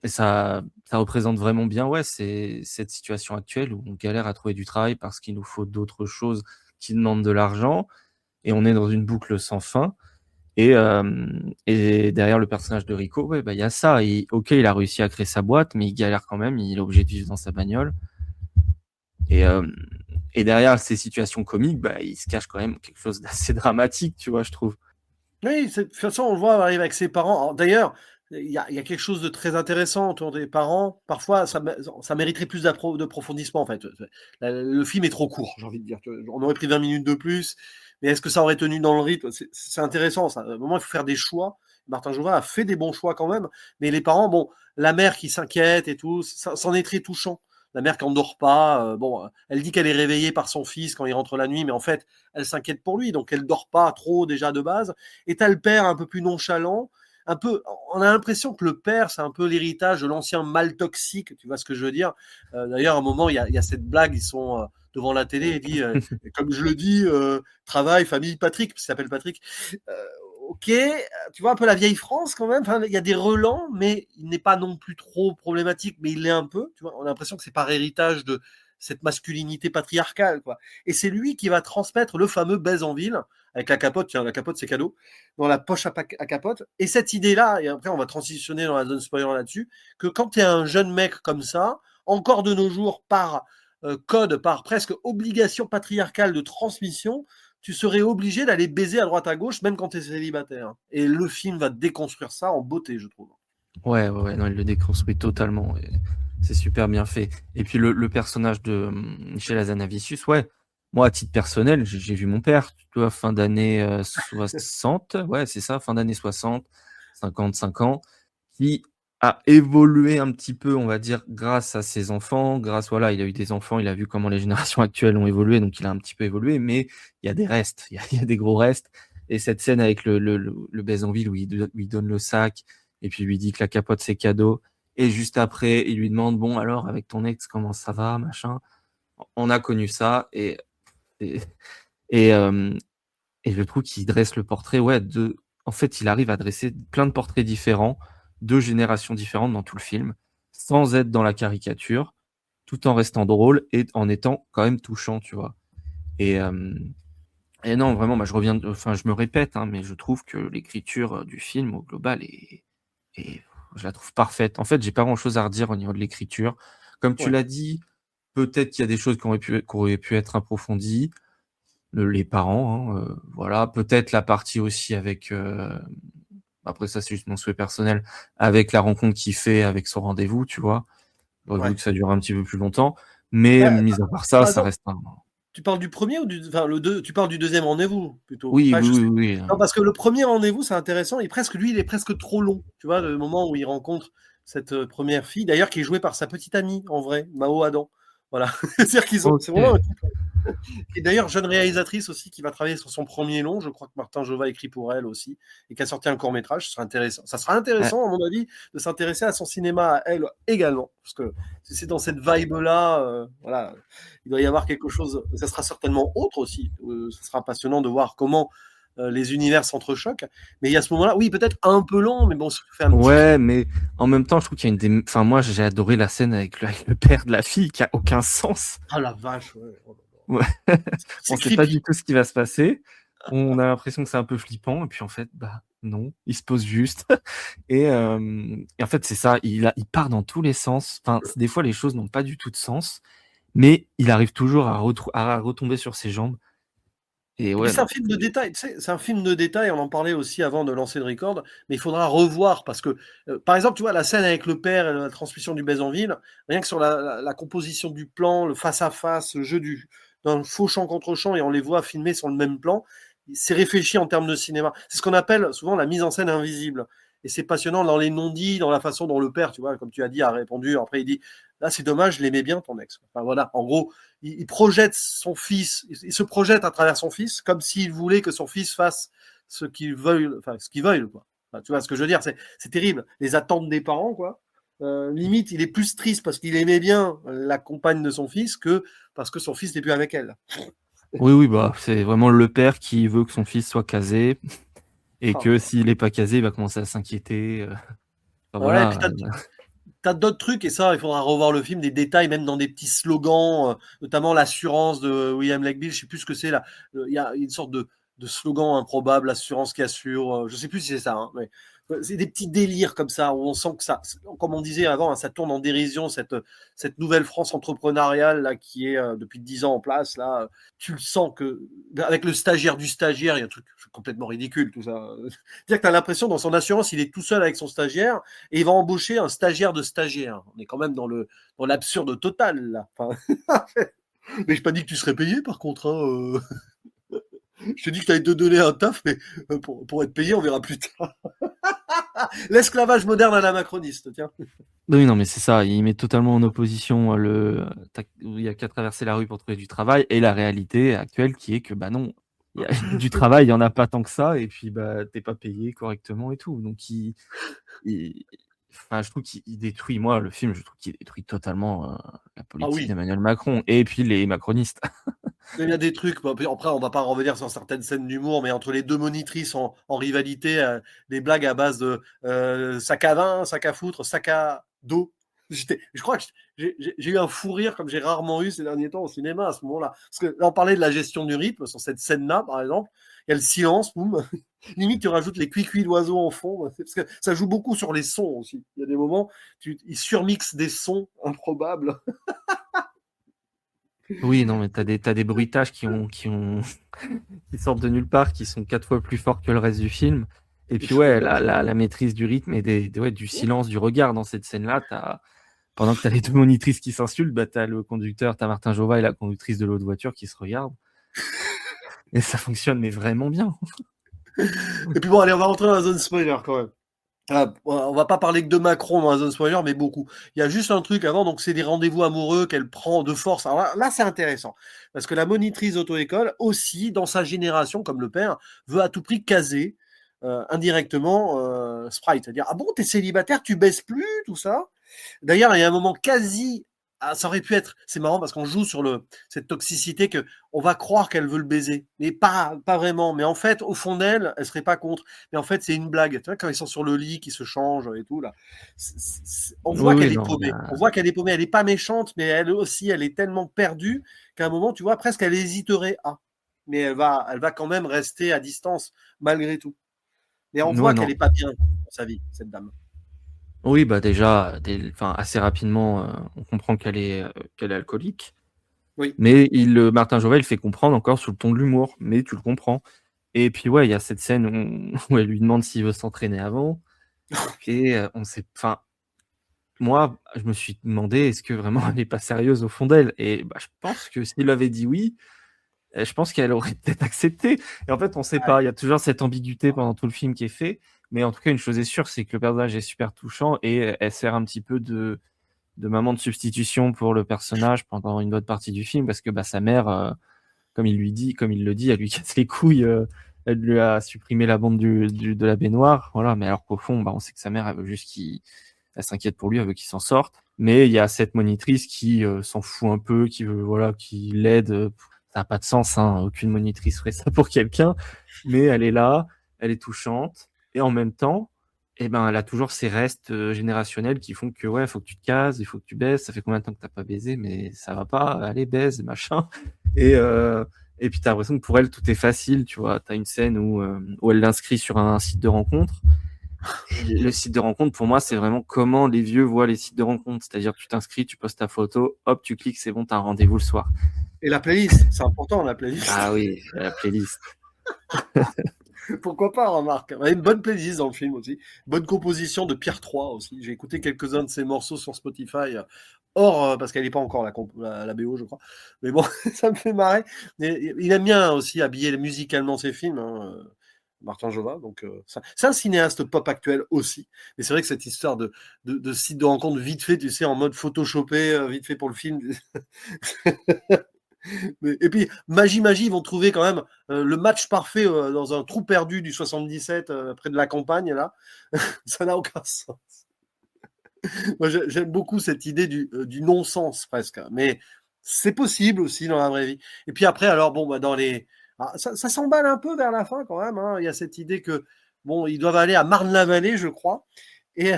ça représente vraiment bien, ouais, c'est cette situation actuelle où on galère à trouver du travail parce qu'il nous faut d'autres choses qui demandent de l'argent, et on est dans une boucle sans fin. Et derrière le personnage de Rico, ouais, bah, il y a ça. OK, il a réussi à créer sa boîte, mais il galère quand même, il est obligé de vivre dans sa bagnole. Et derrière ces situations comiques, bah, il se cache quand même quelque chose d'assez dramatique, tu vois, je trouve. Oui, de toute façon, on le voit arriver avec ses parents. D'ailleurs, il y a quelque chose de très intéressant autour des parents. Parfois, ça mériterait plus d'approfondissement, en fait. Le film est trop court, j'ai envie de dire. On aurait pris 20 minutes de plus, mais est-ce que ça aurait tenu dans le rythme? C'est intéressant, ça. À un moment, il faut faire des choix. Martin Jovin a fait des bons choix quand même, mais les parents, bon, la mère qui s'inquiète et tout, c'en est très touchant. La mère qui n'endort pas, bon, elle dit qu'elle est réveillée par son fils quand il rentre la nuit, mais en fait, elle s'inquiète pour lui, donc elle dort pas trop déjà de base. Et t'as le père un peu plus nonchalant, un peu, on a l'impression que le père, c'est un peu l'héritage de l'ancien mal toxique, tu vois ce que je veux dire. D'ailleurs, à un moment, il y a cette blague, ils sont devant la télé, il dit, comme je le dis, travail, famille, Patrick, il s'appelle Patrick, ok, tu vois un peu la vieille France quand même. Enfin, il y a des relents, mais il n'est pas non plus trop problématique, mais il l'est un peu. Tu vois, on a l'impression que c'est par héritage de cette masculinité patriarcale, quoi. Et c'est lui qui va transmettre le fameux baise en ville avec la capote. Tiens, la capote c'est cadeau dans la poche à capote. Et cette idée-là, et après on va transitionner dans la zone spoiler là-dessus, que quand tu es un jeune mec comme ça, encore de nos jours par code, par presque obligation patriarcale de transmission, tu serais obligé d'aller baiser à droite à gauche, même quand tu es célibataire. Et le film va déconstruire ça en beauté, je trouve. Ouais, ouais, ouais, non, il le déconstruit totalement. Et c'est super bien fait. Et puis le personnage de Michel Hazanavicius, ouais. Moi, à titre personnel, j'ai vu mon père, tu vois, fin d'année 60, ouais, c'est ça, fin d'année 60, 55 ans, qui a évolué un petit peu, on va dire, grâce à ses enfants, grâce, voilà, il a eu des enfants, il a vu comment les générations actuelles ont évolué, donc il a un petit peu évolué, mais il y a des restes, il y a des gros restes. Et cette scène avec le baise en ville où il donne le sac, et puis il lui dit que la capote c'est cadeau. Et juste après, il lui demande bon alors avec ton ex comment ça va machin. On a connu ça et et, euh, et je trouve qu'il dresse le portrait ouais de. En fait, il arrive à dresser plein de portraits différents, de générations différentes dans tout le film, sans être dans la caricature, tout en restant drôle et en étant quand même touchant, tu vois. Et euh, et non, vraiment, bah, je reviens, enfin, je me répète, hein, mais je trouve que l'écriture du film au global est, je la trouve parfaite. En fait, j'ai pas grand-chose à redire au niveau de l'écriture. Comme tu Ouais. l'as dit, peut-être qu'il y a des choses qui auraient pu être approfondies. Les parents, hein, voilà. Peut-être la partie aussi avec, après ça, c'est juste mon souhait personnel, avec la rencontre qu'il fait avec son rendez-vous, tu vois. J'aurais voulu Ouais. que ça dure un petit peu plus longtemps. Mais Bah, mis à part ça, par ça exemple, reste un. tu parles du premier ou du, enfin, le deux, tu parles du deuxième rendez-vous plutôt. Oui, Enfin, oui, je oui, sais. oui. Non, parce que le premier rendez-vous, c'est intéressant. Et presque, lui, il est presque trop long. Tu vois, le moment où il rencontre cette première fille, d'ailleurs, qui est jouée par sa petite amie, en vrai, Mao Adam. Voilà. C'est-à-dire qu'ils ont, c'est vraiment un Ok. couple. Et d'ailleurs, jeune réalisatrice aussi qui va travailler sur son premier long. Je crois que Martin Jova écrit pour elle aussi et qui a sorti un court métrage. Ce sera intéressant. Ça sera Ouais. intéressant, à mon avis, de s'intéresser à son cinéma à elle également, parce que si c'est dans cette vibe-là, voilà, il doit y avoir quelque chose. Ça sera certainement autre aussi. Ce sera passionnant de voir comment les univers s'entrechoquent. Mais il y a ce moment-là, oui, peut-être un peu long, mais bon, ça fait un petit film. Ouais, mais en même temps, je trouve qu'il y a enfin, moi, j'ai adoré la scène avec le père de la fille qui a aucun sens. Ah la vache, ouais. Oh là là. Ouais. On C'est sait pas du creepy. tout ce qui va se passer. On a l'impression que c'est un peu flippant, et puis en fait, bah non, il se pose juste. Et en fait, c'est ça, il part dans tous les sens. Enfin, des fois, les choses n'ont pas du tout de sens, mais il arrive toujours à retomber sur ses jambes. Et Et puis ouais, c'est un non, film de détail, tu sais, c'est un film de détail, on en parlait aussi avant de lancer le record, mais il faudra revoir parce que, par exemple, tu vois, la scène avec le père et la transmission du Bézanville, rien que sur la composition du plan, le face-à-face, le jeu d'un faux champ contre champ et on les voit filmer sur le même plan, c'est réfléchi en termes de cinéma. C'est ce qu'on appelle souvent la mise en scène invisible. Et c'est passionnant dans les non-dits, dans la façon dont le père, tu vois, comme tu as dit, a répondu. Après, il dit, là, c'est dommage, je l'aimais bien, ton ex. Enfin, voilà, en gros, il projette son fils, il se projette à travers son fils comme s'il voulait que son fils fasse ce qu'il veuille, enfin ce qu'il veuille, quoi. Enfin, tu vois ce que je veux dire, c'est terrible. Les attentes des parents, quoi. Limite, il est plus triste parce qu'il aimait bien la compagne de son fils que parce que son fils n'est plus avec elle. oui, oui, bah c'est vraiment le père qui veut que son fils soit casé, et Oh là que là. s'il est pas casé, il va commencer à s'inquiéter. Enfin, Ouais, et puis voilà. t'as d'autres trucs, et ça, il faudra revoir le film, des détails, même dans des petits slogans, notamment l'assurance de William Lake Bill, je sais plus ce que c'est là. Il y a une sorte de slogan improbable, l'assurance qui assure, je sais plus si c'est ça, hein, mais c'est des petits délires comme ça, où on sent que ça, comme on disait avant, hein, ça tourne en dérision, cette nouvelle France entrepreneuriale là, qui est depuis 10 ans en place, là, tu le sens que, avec le stagiaire du stagiaire, il y a un truc complètement ridicule, tout ça. C'est-à-dire que tu as l'impression, dans son assurance, il est tout seul avec son stagiaire, et il va embaucher un stagiaire de stagiaire. On est quand même dans l'absurde total, là. Enfin, mais je pas dit que tu serais payé, par contre. Hein. Je te dis que tu allais te donner un taf, mais pour être payé, on verra plus tard. L'esclavage moderne à la macroniste, tiens. Oui, non, mais c'est ça, il met totalement en opposition il y a qu'à traverser la rue pour trouver du travail, et la réalité actuelle qui est que, bah non, du travail, il y en a pas tant que ça, et puis bah t'es pas payé correctement et tout. Donc il- enfin, je trouve qu'il détruit, moi, le film, je trouve qu'il détruit totalement la Ah politique oui. d'Emmanuel Macron, et puis les macronistes. Il y a des trucs, bon, puis après, on va pas revenir sur certaines scènes d'humour, mais entre les deux monitrices en rivalité, des blagues à base de sac à vin, sac à foutre, sac à dos. Je crois que j'ai eu un fou rire comme j'ai rarement eu ces derniers temps au cinéma à ce moment-là. Parce que là, on parlait de la gestion du rythme sur cette scène-là, par exemple. Il y a le silence, boum. Limite, tu rajoutes les cuicuis d'oiseaux en fond. Parce que ça joue beaucoup sur les sons aussi. Il y a des moments, ils surmixent des sons improbables. Oui, non, mais t'as des bruitages qui sortent de nulle part, qui sont 4 fois plus forts que le reste du film. Et puis ouais, la maîtrise du rythme et du silence, du regard dans cette scène-là, pendant que t'as les deux monitrices qui s'insultent, bah t'as le conducteur, t'as Martin Jova et la conductrice de l'autre voiture qui se regardent. Et ça fonctionne, mais vraiment bien. Et puis bon, allez, on va rentrer dans la zone spoiler quand même. On va pas parler que de Macron dans la zone spoiler, mais beaucoup. Il y a juste un truc avant, donc c'est des rendez-vous amoureux qu'elle prend de force. Alors là c'est intéressant, parce que la monitrice d'auto-école aussi, dans sa génération, comme le père, veut à tout prix caser indirectement Sprite. C'est-à-dire, ah bon, t'es célibataire, tu baisses plus, tout ça. D'ailleurs, il y a un moment quasi... Ah, ça aurait pu être... C'est marrant parce qu'on joue sur cette toxicité que on va croire qu'elle veut le baiser. Mais pas vraiment. Mais en fait, au fond d'elle, elle serait pas contre. Mais en fait, c'est une blague. Tu vois, quand ils sont sur le lit, qui se changent et tout, là. On voit Oui, qu'elle est non, paumée. On voit qu'elle est paumée. Elle est pas méchante, mais elle aussi, elle est tellement perdue qu'à un moment, tu vois, presque elle hésiterait à. Mais elle va quand même rester à distance, malgré tout. Mais on voit ouais, qu'elle non. est pas bien dans sa vie, cette dame. Oui, bah déjà, assez rapidement, on comprend qu'elle est alcoolique. Oui. Mais Martin Jovet, il fait comprendre encore sous le ton de l'humour, mais tu le comprends. Et puis ouais, il y a cette scène où elle lui demande s'il veut s'entraîner avant. Et on sait, enfin, moi, je me suis demandé, est-ce que vraiment elle n'est pas sérieuse au fond d'elle? Et bah, je pense que s'il avait dit oui, je pense qu'elle aurait peut-être accepté. Et en fait, on sait pas. Il y a toujours cette ambiguïté pendant tout le film qui est fait. Mais en tout cas, une chose est sûre, c'est que le personnage est super touchant et elle sert un petit peu de maman de substitution pour le personnage pendant une bonne partie du film parce que bah, sa mère, comme il le dit, elle lui casse les couilles. Elle lui a supprimé la bande de la baignoire. Voilà. Mais alors qu'au fond, bah, on sait que sa mère, elle veut juste elle s'inquiète pour lui, elle veut qu'il s'en sorte. Mais il y a cette monitrice qui s'en fout un peu, qui veut, voilà, qui l'aide. Ça n'a pas de sens, hein. Aucune monitrice ferait ça pour quelqu'un. Mais elle est là, elle est touchante. Et en même temps, eh ben, elle a toujours ces restes générationnels qui font que, ouais, faut que tu te cases, il faut que tu baises. Ça fait combien de temps que t'as pas baisé, mais ça va pas. Allez, baise, machin. Et, et puis t'as l'impression que pour elle, tout est facile, tu vois. T'as une scène où elle l'inscrit sur un site de rencontre. Et le site de rencontre, pour moi, c'est vraiment comment les vieux voient les sites de rencontre. C'est-à-dire que tu t'inscris, tu postes ta photo, hop, tu cliques, c'est bon, t'as un rendez-vous le soir. Et la playlist, c'est important, la playlist. Ah oui, la playlist. Pourquoi pas, remarque. Il y a une bonne playlist dans le film aussi. Bonne composition de Pierre III aussi. J'ai écouté quelques-uns de ses morceaux sur Spotify. Hors, parce qu'elle n'est pas encore la BO, je crois. Mais bon, ça me fait marrer. Et il aime bien aussi habiller musicalement ses films, hein, Martin Jova. Donc, c'est un cinéaste pop actuel aussi. Mais c'est vrai que cette histoire de site de rencontre vite fait, tu sais, en mode photoshopé, vite fait pour le film. Et puis, magie, ils vont trouver quand même le match parfait dans un trou perdu du 77 près de la campagne, là. Ça n'a aucun sens. Moi, j'aime beaucoup cette idée du non-sens, presque. Mais c'est possible aussi dans la vraie vie. Et puis après, alors, bon, bah, ça s'emballe un peu vers la fin quand même, hein. Il y a cette idée que, bon, ils doivent aller à Marne-la-Vallée, je crois. Et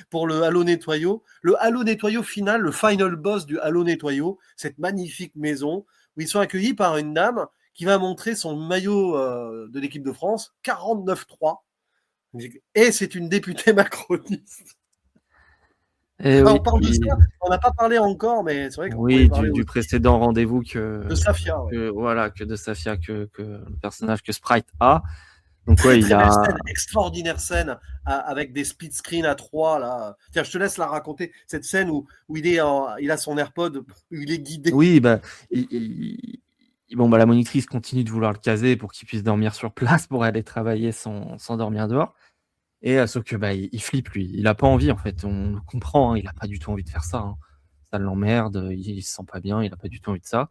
pour le Halo Nettoyau, final, le final boss du Halo Nettoyau, cette magnifique maison où ils sont accueillis par une dame qui va montrer son maillot de l'équipe de France, 49-3. Et c'est une députée macroniste. Et Ah, oui, on parle de ça, on n'a pas parlé encore, mais c'est vrai qu'on pourrait oui, parler du aussi précédent rendez-vous de Safia. Ouais. voilà, que de Safia, que le personnage que Sprite a. Donc Très ouais, très belle scène, extraordinaire scène avec des split screen à 3 là. Tiens, je te laisse la raconter. Cette scène où il a son AirPod, où il est guidé. Oui, bah, bon, bah, la monitrice continue de vouloir le caser pour qu'il puisse dormir sur place pour aller travailler sans dormir dehors. Et sauf que bah, il flippe lui. Il a pas envie en fait. On le comprend. Hein, il a pas du tout envie de faire ça. Hein. Ça l'emmerde. Il se sent pas bien. Il a pas du tout envie de ça.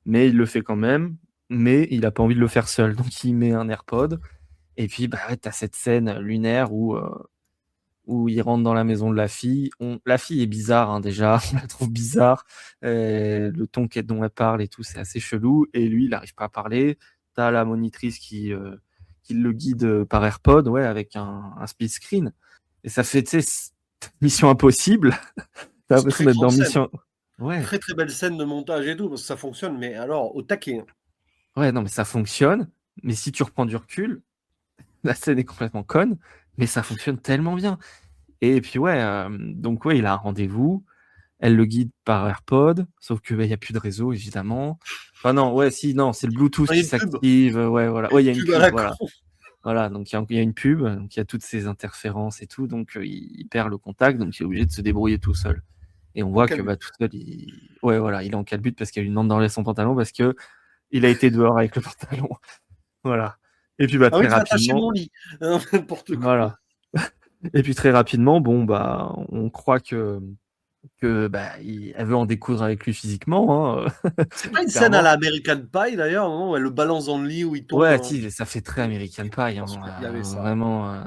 Mais il le fait quand même. Mais il a pas envie de le faire seul. Donc il met un AirPod. Et puis bah ouais, t'as cette scène lunaire où il rentre dans la maison de la fille. La fille est bizarre, hein, déjà, on la trouve bizarre. Le ton dont elle parle et tout, c'est assez chelou. Et lui, il n'arrive pas à parler. T'as la monitrice qui le guide par AirPod, ouais, avec un split screen. Et ça fait, tu sais, mission impossible. T'as l'impression d'être dans mission. Ouais. Très très belle scène de montage et tout, parce que ça fonctionne, mais alors au taquet. Ouais, non, mais ça fonctionne. Mais si tu reprends du recul, la scène est complètement conne, mais ça fonctionne tellement bien. Et puis ouais, donc ouais, il a un rendez-vous. Elle le guide par AirPod, sauf que il y a plus de réseau évidemment. Enfin non, ouais, si, non, c'est le Bluetooth qui s'active. Ouais, voilà. Ouais, il y a une pub, voilà. Voilà, donc il y a une pub, donc il y a toutes ces interférences et tout, donc il perd le contact, donc il est obligé de se débrouiller tout seul. Et on voit que tout seul, ouais, voilà, il est en calbute parce qu'il y a une demande d'enlever son pantalon parce que il a été dehors avec le pantalon. Voilà. Et puis très rapidement. Mon lit. N'importe quoi. Voilà. Et puis très rapidement, bon on croit que elle veut en découdre avec lui physiquement. Hein. C'est pas une scène à la American Pie d'ailleurs, non, elle le balance dans le lit où il tombe. Ouais, si, ça fait très American Pie. Hein, il y avait ça. Vraiment,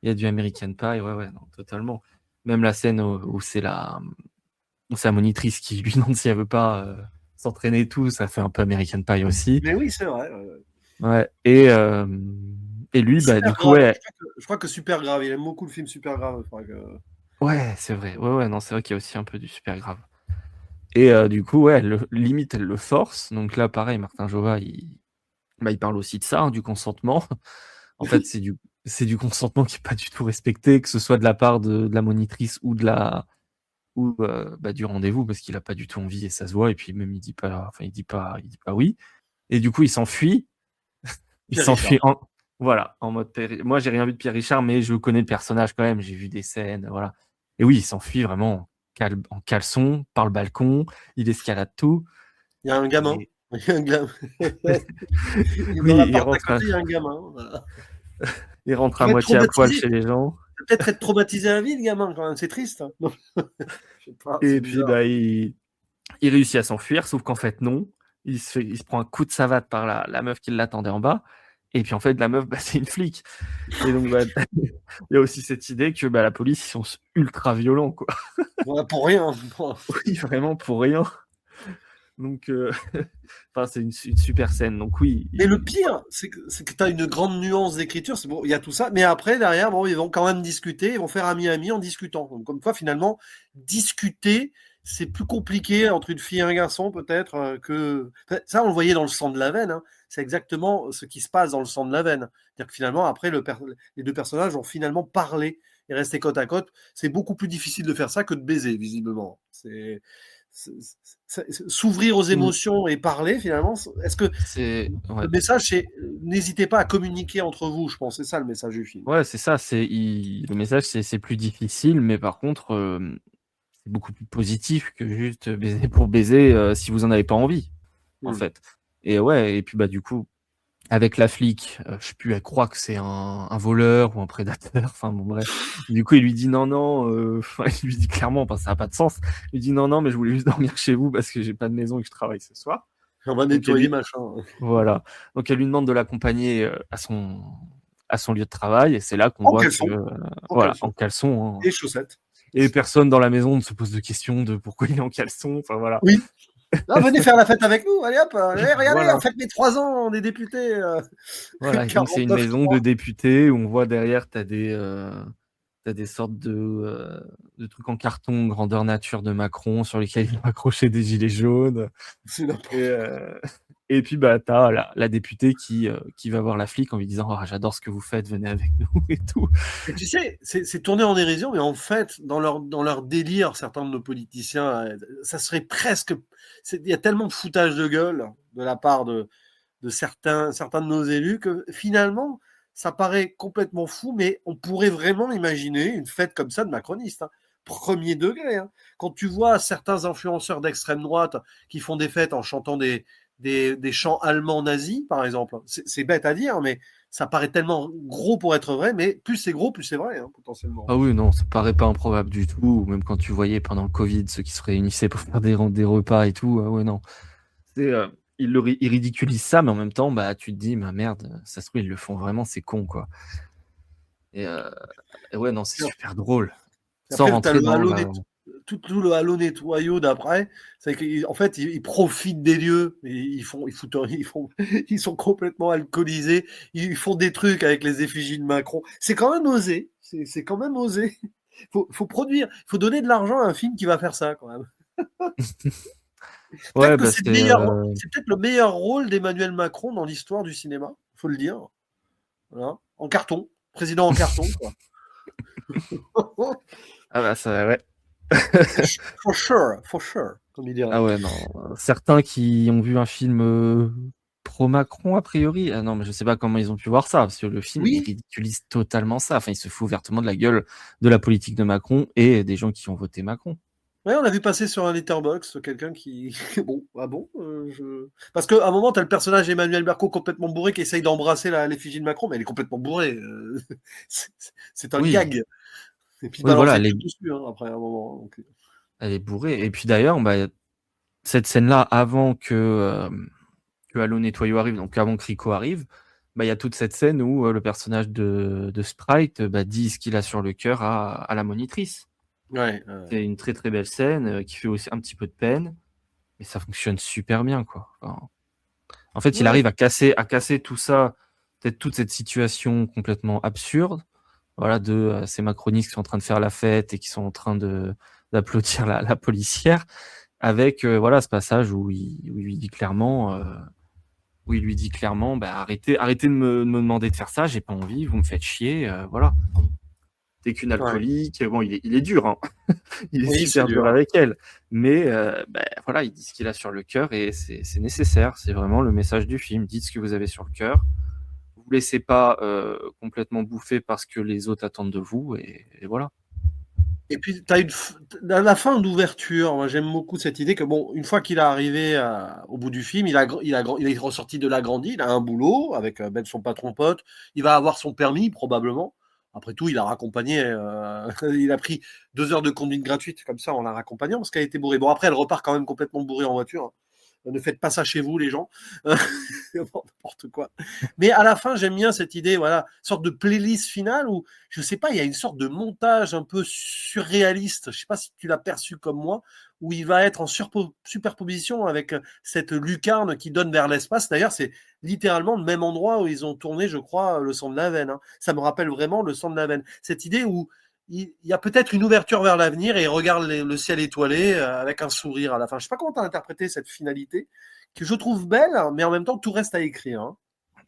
il y a du American Pie, ouais, non, totalement. Même la scène où c'est la monitrice qui lui demande si elle veut pas s'entraîner et tout, ça fait un peu American Pie aussi. Mais oui, c'est vrai. Ouais, et lui, du coup, ouais. Je crois que Super Grave, il aime beaucoup le film Super Grave. Ouais, c'est vrai. Ouais, non, c'est vrai qu'il y a aussi un peu du Super Grave. Et du coup, ouais, limite, elle le force. Donc là, pareil, Martin Jova, il parle aussi de ça, hein, du consentement. En fait, c'est du consentement qui n'est pas du tout respecté, que ce soit de la part de la monitrice ou du rendez-vous, parce qu'il n'a pas du tout envie et ça se voit. Et puis même, il dit pas oui. Et du coup, il s'enfuit. Il s'enfuit en mode moi, j'ai rien vu de Pierre Richard, mais je connais le personnage quand même. J'ai vu des scènes, voilà. Et oui, il s'enfuit vraiment en caleçon par le balcon. Il escalade tout. Il y a un gamin. Il y a un gamin. Il rentre. Il y a un gamin. Voilà. Il rentre à moitié à poil chez les gens. Peut-être être traumatisé à vie, le gamin, quand même. C'est triste. Et puis, il réussit à s'enfuir, sauf qu'en fait, non. Il se prend un coup de savate par la meuf qui l'attendait en bas. Et puis, en fait, la meuf, c'est une flic. Et donc, il y a aussi cette idée que la police, ils sont ultra violents, quoi. Ouais, pour rien. Oui, vraiment, pour rien. Donc, c'est une super scène. Donc, oui. Mais le pire, c'est que tu as une grande nuance d'écriture. C'est bon, il y a tout ça. Mais après, derrière, ils vont quand même discuter. Ils vont faire ami-ami en discutant. Donc, comme quoi, finalement, discuter, c'est plus compliqué entre une fille et un garçon, peut-être, que. Ça, on le voyait dans le sang de la veine. Hein. C'est exactement ce qui se passe dans le sang de la veine. C'est-à-dire que finalement, après, les deux personnages vont finalement parler et rester côte à côte. C'est beaucoup plus difficile de faire ça que de baiser, visiblement. S'ouvrir aux émotions et parler, finalement. Est-ce que le message, c'est n'hésitez pas à communiquer entre vous, je pense. C'est ça le message du film. Ouais, c'est ça. Le message, c'est plus difficile, mais par contre, c'est beaucoup plus positif que juste baiser pour baiser si vous en avez pas envie, en fait. Et ouais, et puis du coup, avec la flic, je sais plus, elle croit que c'est un voleur ou un prédateur. Enfin bon, bref. Du coup, il lui dit non. Il lui dit clairement, parce que ça n'a pas de sens. Il lui dit non, mais je voulais juste dormir chez vous parce que j'ai pas de maison et que je travaille ce soir. On va nettoyer machin. Voilà. Donc elle lui demande de l'accompagner à son lieu de travail et c'est là qu'on voit que en caleçon. Et chaussettes. Et personne dans la maison ne se pose de questions de pourquoi il est en caleçon. Enfin voilà. Oui. Venez faire la fête avec nous, allez hop, regardez, on fête mes 3 ans, on est députés. Voilà, donc c'est une maison de députés où on voit derrière, tu as des sortes de trucs en carton grandeur nature de Macron sur lesquels ils ont accroché des gilets jaunes. Et puis t'as la députée qui va voir la flic en lui disant j'adore ce que vous faites, venez avec nous et tout. Et tu sais, c'est tourné en dérision, mais en fait, dans leur délire, certains de nos politiciens, ça serait presque. Il y a tellement de foutage de gueule de la part de certains de nos élus que finalement, ça paraît complètement fou, mais on pourrait vraiment imaginer une fête comme ça de macronistes. Hein. Premier degré. Hein. Quand tu vois certains influenceurs d'extrême droite qui font des fêtes en chantant des chants allemands nazis, par exemple, c'est bête à dire, mais ça paraît tellement gros pour être vrai, mais plus c'est gros, plus c'est vrai, hein, potentiellement. Ah oui, non, ça paraît pas improbable du tout. Même quand tu voyais pendant le Covid ceux qui se réunissaient pour faire des repas et tout, ouais, non. Ils ridiculisent ça, mais en même temps, tu te dis, merde, ça se trouve, ils le font vraiment, c'est con, quoi. Et, et ouais, non, c'est Puis super drôle. Sans après, tu as rentrer le dans halo la. tout le halo nettoyau d'après. C'est qu'en fait, ils profitent des lieux. Ils foutent, ils sont complètement alcoolisés. Ils font des trucs avec les effigies de Macron. C'est quand même osé. C'est quand même osé. Faut produire, faut donner de l'argent à un film qui va faire ça quand même. Peut-être Ouais, que bah c'est c'est. c'est peut-être le meilleur rôle d'Emmanuel Macron dans l'histoire du cinéma. Faut le dire. Voilà. En carton, président en carton, quoi. Ah bah ça, ouais. For sure, comme il dirait. Ah ouais, non. Certains qui ont vu un film pro-Macron, a priori. Ah non, mais je sais pas comment ils ont pu voir ça, parce que le film, il Oui, ridiculise totalement ça. Enfin, il se fout ouvertement de la gueule de la politique de Macron et des gens qui ont voté Macron. ouais, on a vu passer sur un letterbox quelqu'un qui. Bon, ah bon Parce qu'à un moment, tu as le personnage Emmanuel Macron complètement bourré qui essaye d'embrasser l'effigie de Macron, mais elle est complètement bourrée. C'est un Oui, gag. Et puis il oui, balance voilà, les trucs dessus, hein, après un moment. Donc. elle est bourrée. Et puis d'ailleurs, bah, cette scène-là, avant que Halo Nettoyo arrive, donc avant que Rico arrive, bah, il y a toute cette scène où le personnage de Sprite bah, dit ce qu'il a sur le cœur à la monitrice. Ouais, C'est une très très belle scène qui fait aussi un petit peu de peine, mais ça fonctionne super bien, quoi. Enfin, en fait, il ouais. arrive à casser tout ça, peut-être toute cette situation complètement absurde, voilà, de ces macronistes qui sont en train de faire la fête et qui sont en train d'applaudir la policière, avec voilà ce passage où il lui dit clairement, bah, arrêtez de me demander de faire ça, j'ai pas envie, vous me faites chier, voilà. T'es qu'une Ouais. alcoolique. Bon, il est dur, hein. Il est Oui, c'est super dur dur. avec elle. Mais bah, voilà, il dit ce qu'il a sur le cœur et c'est nécessaire. C'est vraiment le message du film. Dites ce que vous avez sur le cœur. Vous ne laissez pas complètement bouffer parce que les autres attendent de vous. Et voilà. Et puis, tu as à la fin d'ouverture, moi j'aime beaucoup cette idée que, bon, une fois qu'il est arrivé au bout du film, il est ressorti de la grandie, il a un boulot avec ben, son patron pote, il va avoir son permis probablement. Après tout, il a raccompagné, il a pris 2 heures de conduite gratuite comme ça en la raccompagnant parce qu'elle était bourrée. Bon, après, elle repart quand même complètement bourrée en voiture, hein. Ne faites pas ça chez vous, les gens. N'importe quoi. Mais à la fin, j'aime bien cette idée, voilà, sorte de playlist finale où, je sais pas, il y a une sorte de montage un peu surréaliste. Je sais pas si tu l'as perçu comme moi, où il va être en superposition avec cette lucarne qui donne vers l'espace. D'ailleurs, c'est littéralement le même endroit où ils ont tourné, je crois, le sang de la veine, hein. Ça me rappelle vraiment le sang de la veine. Cette idée où il y a peut-être une ouverture vers l'avenir et il regarde le ciel étoilé avec un sourire à la fin. Je sais pas comment tu as interprété cette finalité, que je trouve belle, mais en même temps, tout reste à écrire, hein.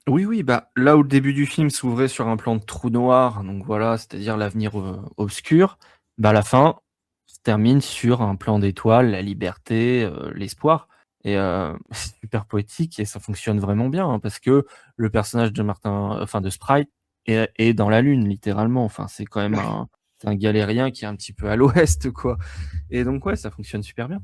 Oui, oui, bah là où le début du film s'ouvrait sur un plan de trou noir, donc voilà, c'est-à-dire l'avenir obscur, bah à la fin se termine sur un plan d'étoile, la liberté, l'espoir. Et c'est super poétique et ça fonctionne vraiment bien, hein, parce que le personnage de Martin, enfin de Sprite, est dans la lune littéralement. Enfin, c'est quand même Ouais. c'est un galérien qui est un petit peu à l'ouest, quoi. Et donc ouais, ça fonctionne super bien.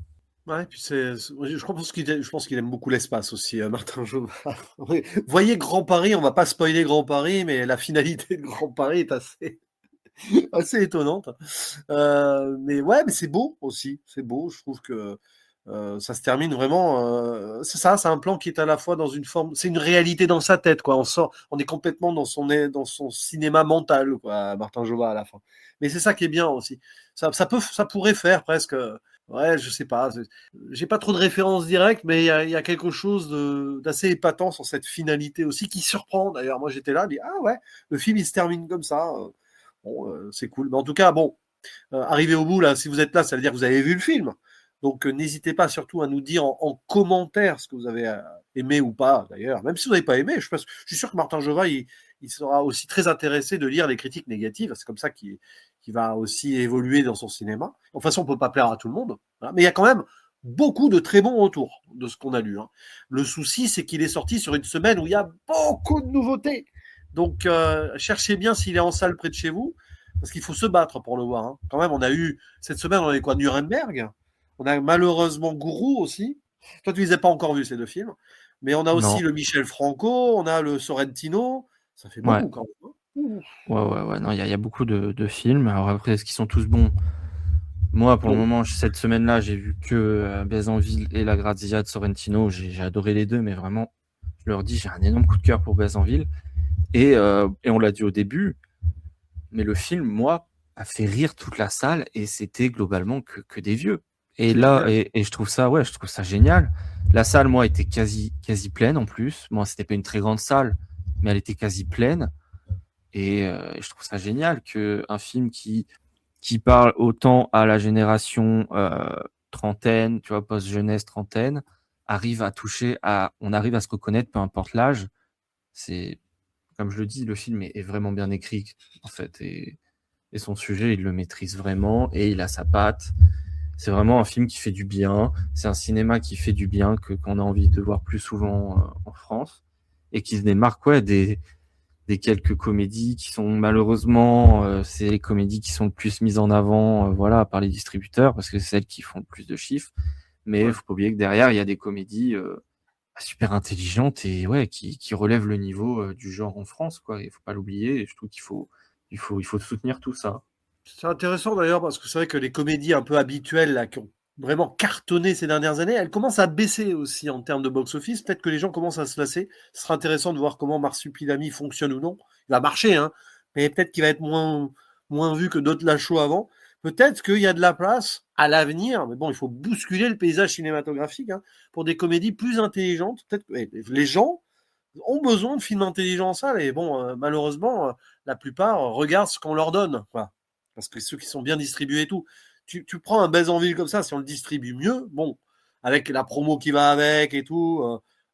Ouais, puis je pense qu'il aime beaucoup l'espace aussi, Martin Jobard. Oui. Voyez Grand Paris, on va pas spoiler Grand Paris, mais la finalité de Grand Paris est assez étonnante. Mais ouais, mais c'est beau aussi, c'est beau. Je trouve que ça se termine vraiment. C'est ça, c'est un plan qui est à la fois dans une forme, c'est une réalité dans sa tête, quoi. On est complètement dans son cinéma mental, quoi, Martin Jobard à la fin. Mais c'est ça qui est bien aussi. Ça pourrait faire presque. Ouais, je sais pas. J'ai pas trop de références directes, mais il y a quelque chose d'assez épatant sur cette finalité aussi qui surprend. D'ailleurs, moi j'étais là, je dis ah ouais, le film il se termine comme ça. Bon, c'est cool. Mais en tout cas, bon, arrivé au bout là, si vous êtes là, ça veut dire que vous avez vu le film. Donc n'hésitez pas surtout à nous dire en commentaire ce que vous avez aimé ou pas d'ailleurs. Même si vous n'avez pas aimé, je suis sûr que Martin Jova, il sera aussi très intéressé de lire les critiques négatives. C'est comme ça qu'il va aussi évoluer dans son cinéma. De toute façon, on ne peut pas plaire à tout le monde, hein. Mais il y a quand même beaucoup de très bons retours de ce qu'on a lu, hein. Le souci, c'est qu'il est sorti sur une semaine où il y a beaucoup de nouveautés. Donc cherchez bien s'il est en salle près de chez vous, parce qu'il faut se battre pour le voir, hein. Quand même, on a eu cette semaine, on a eu quoi, Nuremberg. On a malheureusement Gourou aussi. Toi, tu les as pas encore vus ces deux films, mais on a aussi Non, le Michel Franco, on a le Sorrentino. Ça fait ouais, beaucoup quand même, hein. ouais, ouais, ouais. Non, il y a beaucoup de films. Alors après, est-ce qu'ils sont tous bons? Moi, pour le Bon, moment, cette semaine-là, j'ai vu que Bézanville et La Grazia de Sorrentino. J'ai adoré les deux, mais vraiment, je leur dis, j'ai un énorme coup de cœur pour Bézanville. Et on l'a dit au début, mais le film, moi, a fait rire toute la salle et c'était globalement que des vieux. Et C'est là génial. et je trouve ça ouais, je trouve ça génial. La salle, moi, était quasi pleine en plus. Moi, c'était pas une très grande salle, mais elle était quasi pleine et je trouve ça génial qu'un film qui parle autant à la génération, trentaine, tu vois, post-jeunesse, trentaine, arrive à toucher à on arrive à se reconnaître, peu importe l'âge. C'est comme je le dis, le film est vraiment bien écrit, en fait et son sujet, il le maîtrise vraiment et il a sa patte. C'est vraiment un film qui fait du bien. C'est un cinéma qui fait du bien, qu'on a envie de voir plus souvent en France et qui se démarque ouais, des quelques comédies qui sont malheureusement, c'est les comédies qui sont le plus mises en avant voilà, par les distributeurs parce que c'est celles qui font le plus de chiffres. Mais il Ouais. faut pas oublier que derrière, il y a des comédies super intelligentes et ouais, qui relèvent le niveau du genre en France. Quoi. Il faut pas l'oublier et je trouve qu'il faut soutenir tout ça. C'est intéressant d'ailleurs parce que c'est vrai que les comédies un peu habituelles là, qui ont vraiment cartonné ces dernières années, elles commencent à baisser aussi en termes de box-office. Peut-être que les gens commencent à se lasser. Ce sera intéressant de voir comment Marsupilami fonctionne ou non. Il va marcher, hein, mais peut-être qu'il va être moins vu que d'autres Lachaud avant. Peut-être qu'il y a de la place à l'avenir, mais bon, il faut bousculer le paysage cinématographique hein, pour des comédies plus intelligentes. Peut-être que les gens ont besoin de films intelligents en salle et bon, malheureusement, la plupart regardent ce qu'on leur donne, quoi. Parce que ceux qui sont bien distribués et tout. Tu prends un Baies en ville comme ça, si on le distribue mieux, bon, avec la promo qui va avec et tout,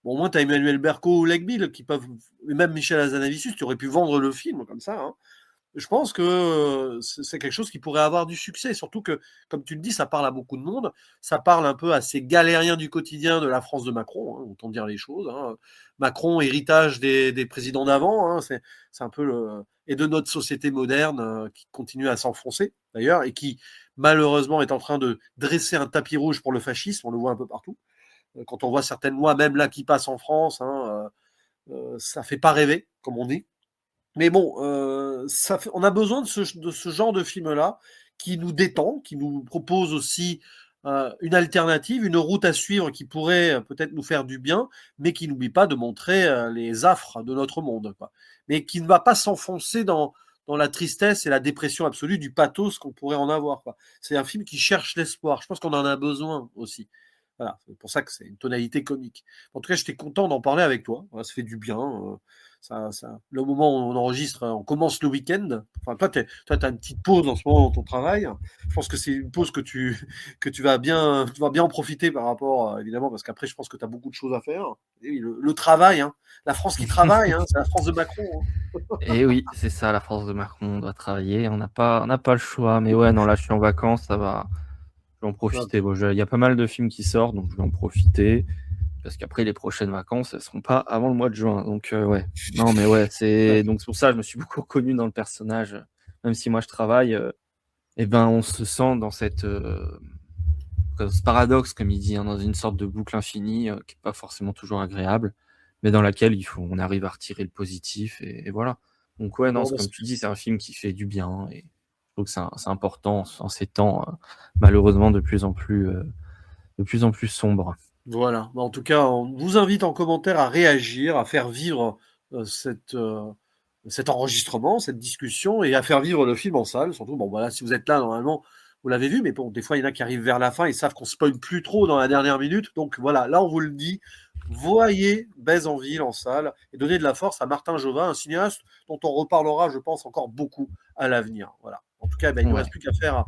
bon, au moins tu as Emmanuel Berco ou Legbill qui peuvent, et même Michel Hazanavicius, tu aurais pu vendre le film comme ça, hein. Je pense que c'est quelque chose qui pourrait avoir du succès, surtout que, comme tu le dis, ça parle à beaucoup de monde, ça parle un peu à ces galériens du quotidien de la France de Macron, hein, autant dire les choses. Hein. Macron, héritage des présidents d'avant, hein, c'est un peu et de notre société moderne qui continue à s'enfoncer d'ailleurs et qui malheureusement est en train de dresser un tapis rouge pour le fascisme, on le voit un peu partout. Quand on voit certaines lois, même là qui passent en France, hein, ça fait pas rêver, comme on dit. Mais bon, on a besoin de ce genre de film-là qui nous détend, qui nous propose aussi une alternative, une route à suivre qui pourrait peut-être nous faire du bien, mais qui n'oublie pas de montrer les affres de notre monde, quoi. Mais qui ne va pas s'enfoncer dans la tristesse et la dépression absolue du pathos qu'on pourrait en avoir, quoi. C'est un film qui cherche l'espoir. Je pense qu'on en a besoin aussi. Voilà, c'est pour ça que c'est une tonalité comique. En tout cas, j'étais content d'en parler avec toi. Voilà, ça fait du bien. Le moment où on enregistre, on commence le week-end. Enfin, toi, t'as une petite pause en ce moment dans ton travail. Je pense que c'est une pause que tu vas bien en profiter par rapport, évidemment, parce qu'après, je pense que tu as beaucoup de choses à faire. Et oui, le travail, hein. La France qui travaille, hein, c'est la France de Macron, hein. Et oui, c'est ça, la France de Macron, on doit travailler, on n'a pas le choix. Mais ouais, non, là, je suis en vacances, ça va. Je vais en Ouais, profiter. Bon, il y a pas mal de films qui sortent, donc je vais en profiter. Parce qu'après, les prochaines vacances, elles seront pas avant le mois de juin. Donc, ouais. Non, mais ouais, ouais, donc c'est pour ça que je me suis beaucoup reconnu dans le personnage. Même si moi, je travaille, eh ben, on se sent dans ce paradoxe, comme il dit, hein, dans une sorte de boucle infinie qui n'est pas forcément toujours agréable, mais dans laquelle on arrive à retirer le positif et voilà. Donc ouais, non, bon, c'est bah, comme tu dis, c'est un film qui fait du bien et je trouve que c'est important en ces temps malheureusement de plus en plus sombres. voilà. Bah, en tout cas, on vous invite en commentaire à réagir, à faire vivre cet enregistrement, cette discussion, et à faire vivre le film en salle. Surtout, bon, voilà, si vous êtes là, normalement, vous l'avez vu, mais bon, des fois, il y en a qui arrivent vers la fin, ils savent qu'on spoil plus trop dans la dernière minute. Donc voilà, là, on vous le dit, voyez Baies en ville en salle et donnez de la force à Martin Jovin, un cinéaste dont on reparlera, je pense, encore beaucoup à l'avenir. Voilà. En tout cas, ben, il ne nous Ouais. reste plus qu'à faire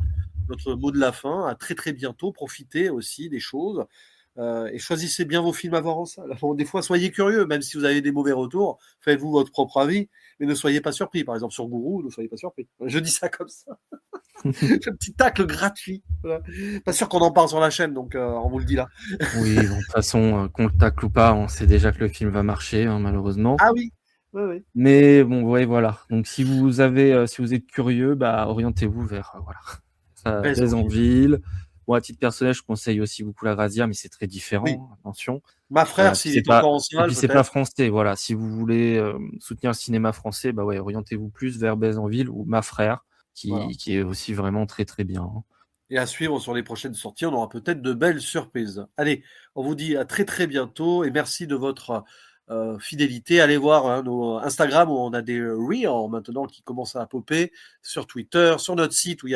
notre mot de la fin. À très très bientôt. Profitez aussi des choses. Et choisissez bien vos films à voir en salle. Bon, des fois, soyez curieux, même si vous avez des mauvais retours, faites-vous votre propre avis, mais ne soyez pas surpris. Par exemple, sur Gourou, ne soyez pas surpris. Je dis ça comme ça. Un petit tacle gratuit. Voilà. Pas sûr qu'on en parle sur la chaîne, donc on vous le dit là. Oui, bon, de toute façon, qu'on le tacle ou pas, on sait déjà que le film va marcher, hein, malheureusement. Ah oui, oui, oui. Mais bon, ouais, voilà. Donc si vous êtes curieux, bah orientez-vous vers voilà. Baies en ville. Bézanville. Moi, à titre personnel, je conseille aussi beaucoup la Grazia, mais c'est très Oui. différent, attention. Ma frère, Puis s'il c'est est pas encore en et salle, puis c'est pas peut-être. français, voilà. Si vous voulez soutenir le cinéma français, bah ouais, orientez-vous plus vers Bézanville ou Ma Frère, Voilà. qui est aussi vraiment très très bien, hein. Et à suivre sur les prochaines sorties, on aura peut-être de belles surprises. Allez, on vous dit à très très bientôt et merci de votre fidélité. Allez voir nos Instagram où on a des reels maintenant qui commencent à popper, sur Twitter, sur notre site où il y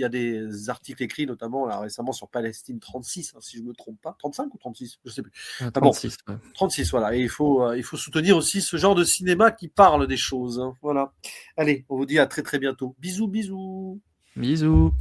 a des articles écrits, notamment là, récemment sur Palestine 36, si je me trompe pas. 35 ou 36, je sais plus. Ah bon, 36, ouais. 36, voilà. Et il faut soutenir aussi ce genre de cinéma qui parle des choses. Voilà. Allez, on vous dit à très très bientôt. Bisous, bisous. Bisous.